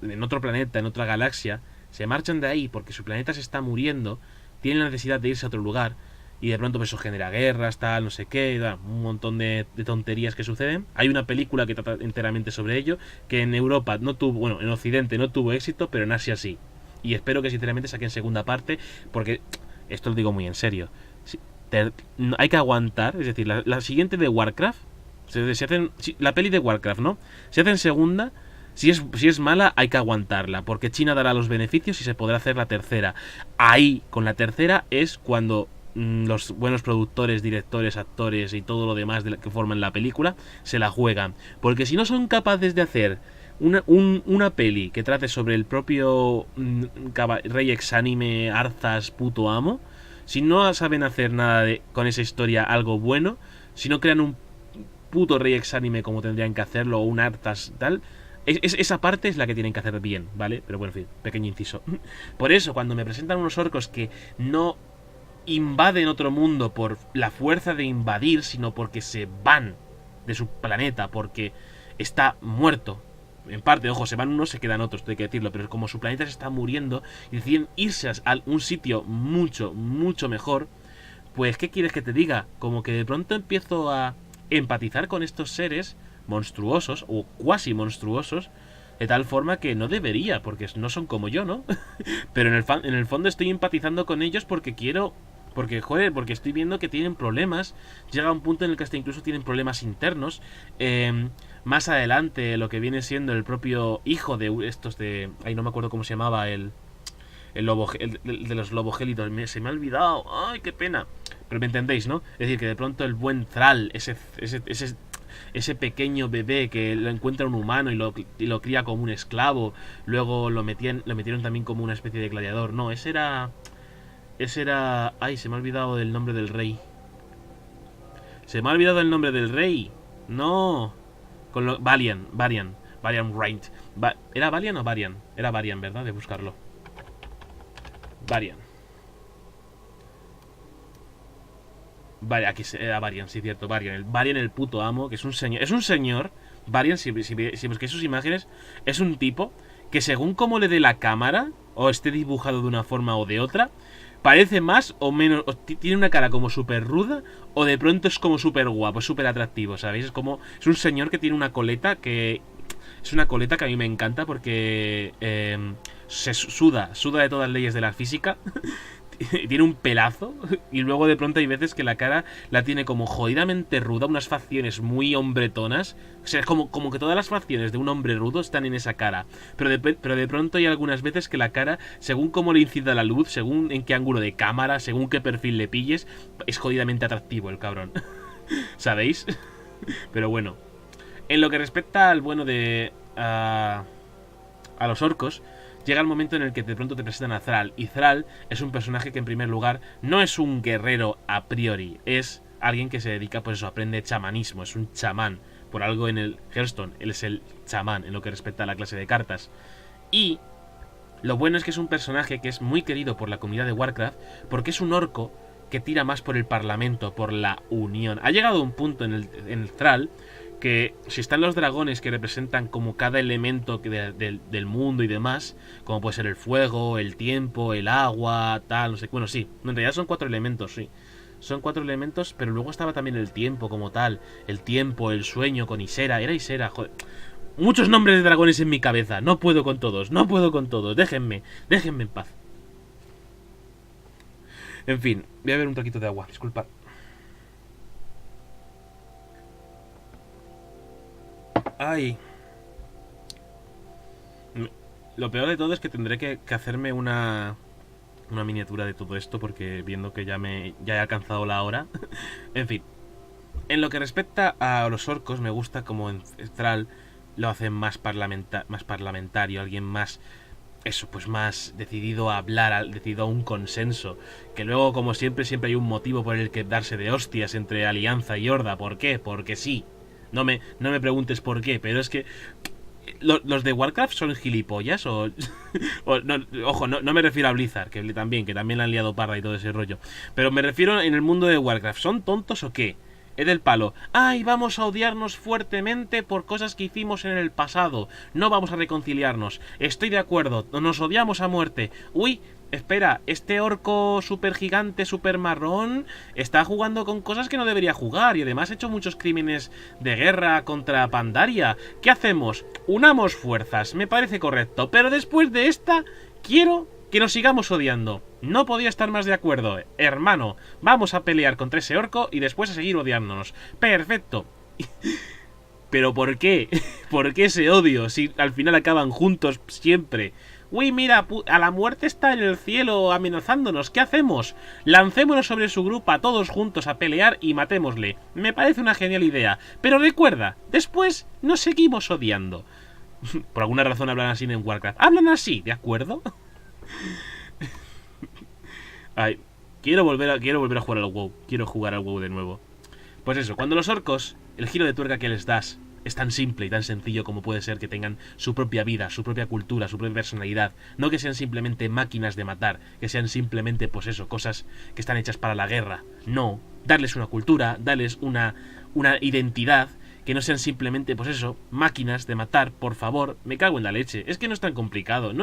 en otro planeta, en otra galaxia, se marchan de ahí porque su planeta se está muriendo, tienen la necesidad de irse a otro lugar, y de pronto pues eso genera guerras, tal, no sé qué, un montón de tonterías que suceden. Hay una película que trata enteramente sobre ello, que en Europa no tuvo, bueno, en Occidente no tuvo éxito, pero en Asia sí. Y espero que sinceramente saquen segunda parte, porque esto lo digo muy en serio. Hay que aguantar, es decir, la siguiente de Warcraft, la peli de Warcraft, ¿no? Si hacen segunda, si es mala, hay que aguantarla, porque China dará los beneficios y se podrá hacer la tercera. Ahí, con la tercera, es cuando los buenos productores, directores, actores y todo lo demás que forman la película se la juegan. Porque si no son capaces de hacer una peli que trate sobre el propio rey exánime, Arzas, puto amo, si no saben hacer nada con esa historia algo bueno, si no crean un puto rey exánime como tendrían que hacerlo, o un Arthas tal, esa parte es la que tienen que hacer bien, ¿vale? Pero bueno, en fin, pequeño inciso. Por eso, cuando me presentan unos orcos que no invaden otro mundo por la fuerza de invadir, sino porque se van de su planeta, porque está muerto. En parte, ojo, se van unos, se quedan otros, hay que decirlo, pero como su planeta se está muriendo y deciden irse a un sitio mucho, mucho mejor, pues, ¿qué quieres que te diga? Como que de pronto empiezo a empatizar con estos seres monstruosos o cuasi monstruosos, de tal forma que no debería, porque no son como yo, ¿no? Pero en el fondo estoy empatizando con ellos porque quiero... Porque, joder, porque estoy viendo que tienen problemas. Llega un punto en el que hasta incluso tienen problemas internos. Más adelante, lo que viene siendo el propio hijo de estos de... Ay, no me acuerdo cómo se llamaba el lobo, el de los lobogélidos. Se me ha olvidado. Ay, qué pena. Pero me entendéis, ¿no? Es decir, que de pronto el buen Thrall, ese pequeño bebé que lo encuentra un humano y lo cría como un esclavo, luego lo metieron también como una especie de gladiador. No, ese era... Ay, se me ha olvidado el nombre del rey. Se me ha olvidado el nombre del rey. No. Valiant Reign. ¿Era Valiant o Varian? Era Varian, ¿verdad? De buscarlo. Varian. Vale, aquí era Varian, sí, cierto. Varian el puto amo, que es un señor. Es un señor. Varian, si busquéis sus imágenes, es un tipo que según cómo le dé la cámara, o esté dibujado de una forma o de otra, parece más o menos... Tiene una cara como súper ruda, o de pronto es como súper guapo, es súper atractivo, ¿sabéis? Es un señor que tiene una coleta que... Es una coleta que a mí me encanta porque... se suda de todas las leyes de la física. Tiene un pelazo. Y luego de pronto hay veces que la cara la tiene como jodidamente ruda, unas facciones muy hombretonas. O sea, es como que todas las facciones de un hombre rudo están en esa cara. Pero de pronto hay algunas veces que la cara, según cómo le incida la luz, según en qué ángulo de cámara, según qué perfil le pilles, es jodidamente atractivo el cabrón. ¿Sabéis? Pero bueno. En lo que respecta al bueno de... a los orcos, llega el momento en el que de pronto te presentan a Thrall. Y Thrall es un personaje que en primer lugar no es un guerrero a priori, es alguien que se dedica, pues eso, aprende chamanismo, es un chamán. Por algo en el Hearthstone, él es el chamán en lo que respecta a la clase de cartas. Y lo bueno es que es un personaje que es muy querido por la comunidad de Warcraft, porque es un orco que tira más por el parlamento, por la unión. Ha llegado un punto en el Thrall que si están los dragones que representan como cada elemento del mundo y demás, como puede ser el fuego, el tiempo, el agua, tal, no sé, bueno, sí, en realidad son 4 elementos, sí. Son 4 elementos, pero luego estaba también el tiempo como tal, el tiempo, el sueño con Ysera, era Ysera, joder. Muchos nombres de dragones en mi cabeza, no puedo con todos, déjenme en paz. En fin, voy a beber un traquito de agua, disculpad. Ay. Lo peor de todo es que tendré que hacerme una miniatura de todo esto porque viendo que ya he alcanzado la hora. En fin, en lo que respecta a los orcos, me gusta como en Thrall lo hacen más parlamentario, alguien más, eso, pues más decidido a hablar, decidido a un consenso. Que luego, como siempre hay un motivo por el que darse de hostias entre Alianza y Horda. ¿Por qué? Porque sí. No me preguntes por qué, pero es que ¿los de Warcraft son gilipollas? Ojo, no me refiero a Blizzard, que también la han liado parda y todo ese rollo. Pero me refiero en el mundo de Warcraft. ¿Son tontos o qué? Es del palo. ¡Ay, vamos a odiarnos fuertemente por cosas que hicimos en el pasado! No vamos a reconciliarnos. Estoy de acuerdo, nos odiamos a muerte. ¡Uy! Espera, este orco super gigante, super marrón, está jugando con cosas que no debería jugar y además ha hecho muchos crímenes de guerra contra Pandaria. ¿Qué hacemos? Unamos fuerzas, me parece correcto, pero después de esta, quiero que nos sigamos odiando. No podía estar más de acuerdo, hermano. Vamos a pelear contra ese orco y después a seguir odiándonos. Perfecto. ¿Pero por qué? ¿Por qué ese odio si al final acaban juntos siempre? Uy, mira, a la muerte está en el cielo amenazándonos. ¿Qué hacemos? Lancémonos sobre su grupa todos juntos a pelear y matémosle. Me parece una genial idea. Pero recuerda, después nos seguimos odiando. Por alguna razón hablan así en Warcraft. Hablan así, ¿de acuerdo? Ay, quiero volver a jugar al WoW. Quiero jugar al WoW de nuevo. Pues eso, cuando los orcos, el giro de tuerca que les das es tan simple y tan sencillo como puede ser que tengan su propia vida, su propia cultura, su propia personalidad. No que sean simplemente máquinas de matar, que sean simplemente, pues eso, cosas que están hechas para la guerra. No, darles una cultura, darles una identidad, que no sean simplemente, pues eso, máquinas de matar, por favor. Me cago en la leche. Es que no es tan complicado.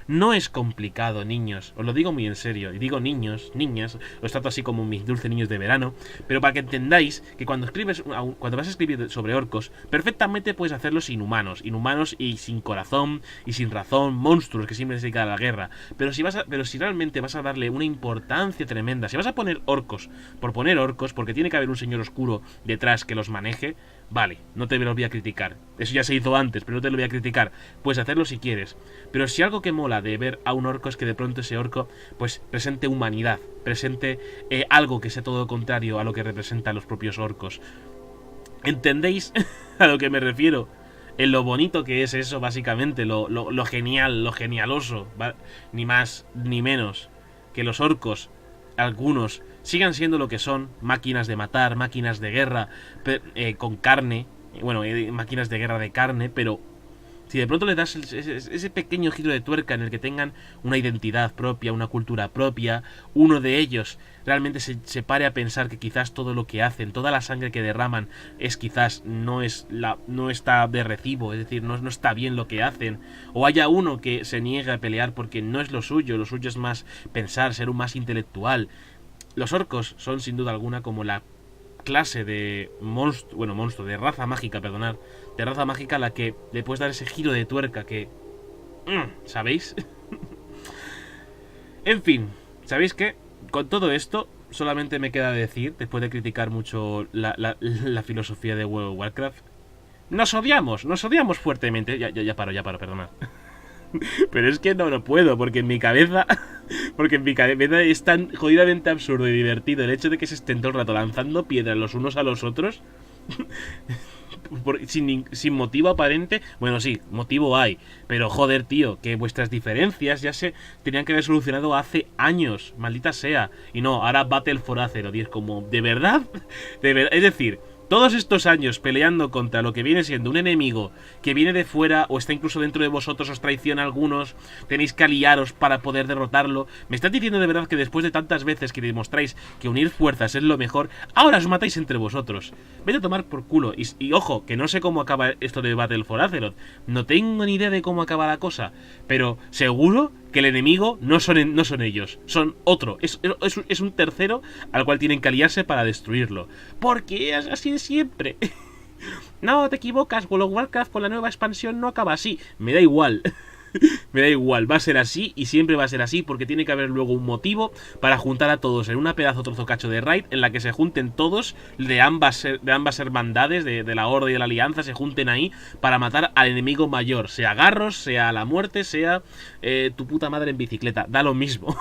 No es complicado, niños. Os lo digo muy en serio. Y digo niños, niñas. Os trato así como mis dulces niños de verano. Pero para que entendáis que cuando vas a escribir sobre orcos, perfectamente puedes hacerlos inhumanos. Inhumanos y sin corazón y sin razón. Monstruos que siempre se dedican a la guerra. Pero si realmente vas a darle una importancia tremenda, si vas a poner orcos por poner orcos, porque tiene que haber un señor oscuro detrás que los maneje, vale, no te lo voy a criticar. Eso ya se hizo antes, pero no te lo voy a criticar. Puedes hacerlo si quieres. Pero si algo que mola de ver a un orco es que de pronto ese orco pues presente humanidad, presente algo que sea todo lo contrario a lo que representan los propios orcos. ¿Entendéis a lo que me refiero? En lo bonito que es eso, básicamente, lo genial, lo genialoso, ¿vale? Ni más ni menos. Que los orcos, algunos, sigan siendo lo que son, máquinas de matar, máquinas de guerra, con carne, bueno, máquinas de guerra de carne, pero si de pronto le das ese pequeño giro de tuerca en el que tengan una identidad propia, una cultura propia, uno de ellos realmente se pare a pensar que quizás todo lo que hacen, toda la sangre que derraman no está de recibo, es decir, no está bien lo que hacen, o haya uno que se niegue a pelear porque no es lo suyo es más pensar, ser un más intelectual. Los orcos son sin duda alguna como la clase de monstruo, de raza mágica, perdonad, de raza mágica a la que le puedes dar ese giro de tuerca que... ¿sabéis? En fin, ¿sabéis qué? Con todo esto, solamente me queda decir, después de criticar mucho la filosofía de World of Warcraft, nos odiamos fuertemente. Ya paro, perdonad. Pero es que no puedo, porque en mi cabeza es tan jodidamente absurdo y divertido el hecho de que se estén todo el rato lanzando piedras los unos a los otros sin motivo aparente. Bueno, sí, motivo hay, pero joder, tío, que vuestras diferencias ya se tenían que haber solucionado hace años, maldita sea. Y no, ahora Battle for Azeroth, y es como, ¿de verdad? Es decir, todos estos años peleando contra lo que viene siendo un enemigo que viene de fuera o está incluso dentro de vosotros, os traiciona a algunos, tenéis que aliaros para poder derrotarlo. ¿Me estás diciendo de verdad que después de tantas veces que demostráis que unir fuerzas es lo mejor, ahora os matáis entre vosotros? Vete a tomar por culo. Y ojo, que no sé cómo acaba esto de Battle for Azeroth. No tengo ni idea de cómo acaba la cosa. Pero seguro que el enemigo no son ellos, son otro, es un tercero al cual tienen que aliarse para destruirlo. Porque es así de siempre. No, te equivocas, World of Warcraft con la nueva expansión no acaba así. Me da igual. Me da igual, va a ser así y siempre va a ser así porque tiene que haber luego un motivo para juntar a todos en una pedazo trozo cacho de raid en la que se junten todos de ambas hermandades, de la Horda y de la Alianza, se junten ahí para matar al enemigo mayor, sea Garros, sea la muerte, sea tu puta madre en bicicleta, da lo mismo.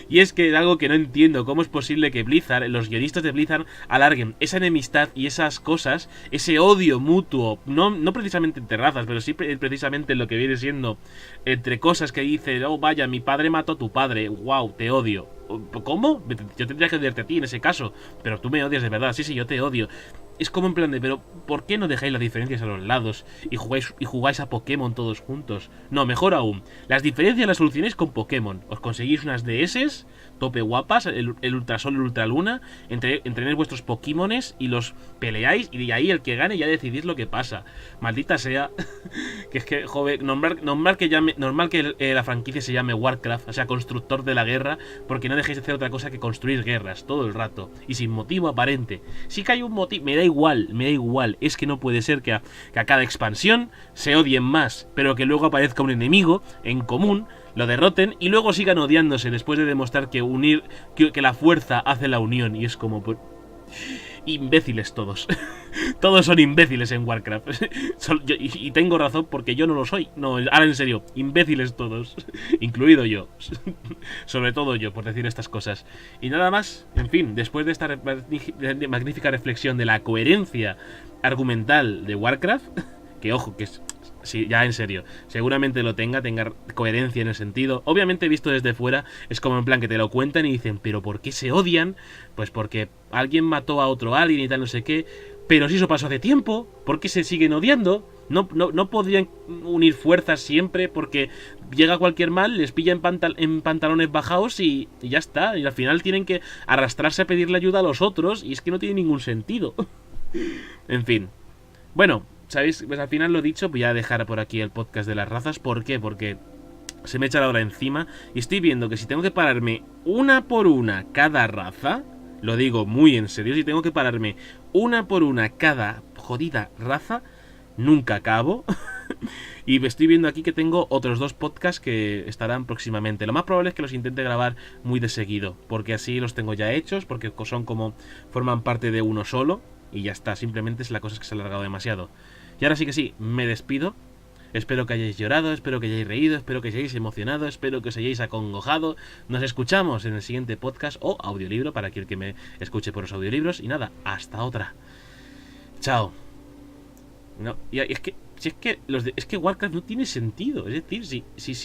Y es que es algo que no entiendo, cómo es posible que Blizzard, los guionistas de Blizzard, alarguen esa enemistad y esas cosas, ese odio mutuo, no precisamente entre razas, pero sí precisamente lo que viene siendo entre cosas que dice, oh vaya, mi padre mató a tu padre, wow, te odio. ¿Cómo? Yo tendría que odiarte a ti en ese caso, pero tú me odias de verdad, sí, yo te odio. Es como en plan de, pero ¿por qué no dejáis las diferencias a los lados y jugáis a Pokémon todos juntos? No, mejor aún, las diferencias las solucionáis con Pokémon. Os conseguís unas DS, tope guapas, el Ultrasol y el Ultraluna, entrenéis vuestros Pokémones y los peleáis y de ahí el que gane ya decidís lo que pasa. Maldita sea, que es que, joder, normal que la franquicia se llame Warcraft, o sea, constructor de la guerra, porque no dejéis de hacer otra cosa que construir guerras todo el rato y sin motivo aparente. Sí que hay un motivo, me da igual, es que no puede ser que a cada expansión se odien más, pero que luego aparezca un enemigo en común, lo derroten y luego sigan odiándose después de demostrar que que la fuerza hace la unión. Y es como imbéciles todos. Todos son imbéciles en Warcraft. Y tengo razón porque yo no lo soy. No, ahora en serio, imbéciles todos. Incluido yo. Sobre todo yo, por decir estas cosas. Y nada más, en fin, después de esta magnífica reflexión de la coherencia argumental de Warcraft, que ojo, que es... Sí, ya en serio, seguramente tenga coherencia en el sentido. Obviamente visto desde fuera es como en plan que te lo cuentan y dicen, pero ¿por qué se odian? Pues porque alguien mató a otro alguien y tal no sé qué. Pero si eso pasó hace tiempo, ¿por qué se siguen odiando? No podrían unir fuerzas siempre porque llega cualquier mal, les pilla en pantalones bajados y ya está. Y al final tienen que arrastrarse a pedirle ayuda a los otros y es que no tiene ningún sentido. En fin, bueno, ¿sabéis? Pues al final lo dicho, voy a dejar por aquí el podcast de las razas. ¿Por qué? Porque se me echa la hora encima y estoy viendo que si tengo que pararme una por una cada raza, lo digo muy en serio, si tengo que pararme una por una cada jodida raza, nunca acabo. Y estoy viendo aquí que tengo otros 2 podcasts que estarán próximamente. Lo más probable es que los intente grabar muy de seguido, porque así los tengo ya hechos, porque son como forman parte de uno solo. Y ya está, simplemente es la cosa que se ha alargado demasiado. Y ahora sí que sí, me despido. Espero que hayáis llorado, espero que hayáis reído, espero que os hayáis emocionado, espero que os hayáis acongojado. Nos escuchamos en el siguiente podcast o audiolibro para aquel que me escuche por los audiolibros. Y nada, hasta otra. Chao. No, y es que si es que Warcraft no tiene sentido. Es decir, si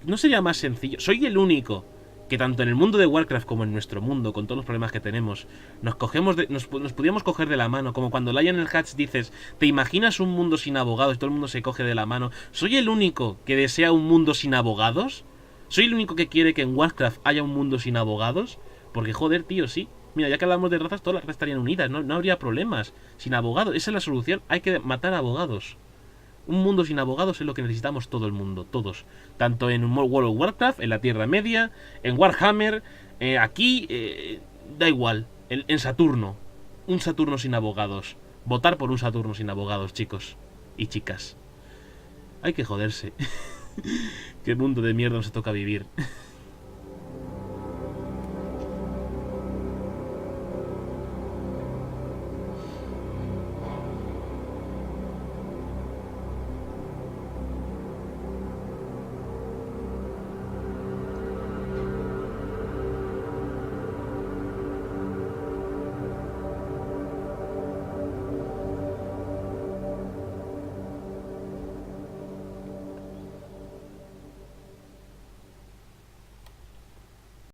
no sería más sencillo. Soy el único que tanto en el mundo de Warcraft como en nuestro mundo, con todos los problemas que tenemos, nos podíamos coger de la mano, como cuando Lionel Hutz dices, ¿te imaginas un mundo sin abogados y todo el mundo se coge de la mano? ¿Soy el único que desea un mundo sin abogados? ¿Soy el único que quiere que en Warcraft haya un mundo sin abogados? Porque joder, tío, sí. Mira, ya que hablamos de razas, todas las razas estarían unidas, no habría problemas. Sin abogados, esa es la solución, hay que matar a abogados. Un mundo sin abogados es lo que necesitamos todo el mundo, todos. Tanto en World of Warcraft, en la Tierra Media, en Warhammer, aquí, da igual, en Saturno. Un Saturno sin abogados. Votar por un Saturno sin abogados, chicos y chicas. Hay que joderse. Qué mundo de mierda nos toca vivir.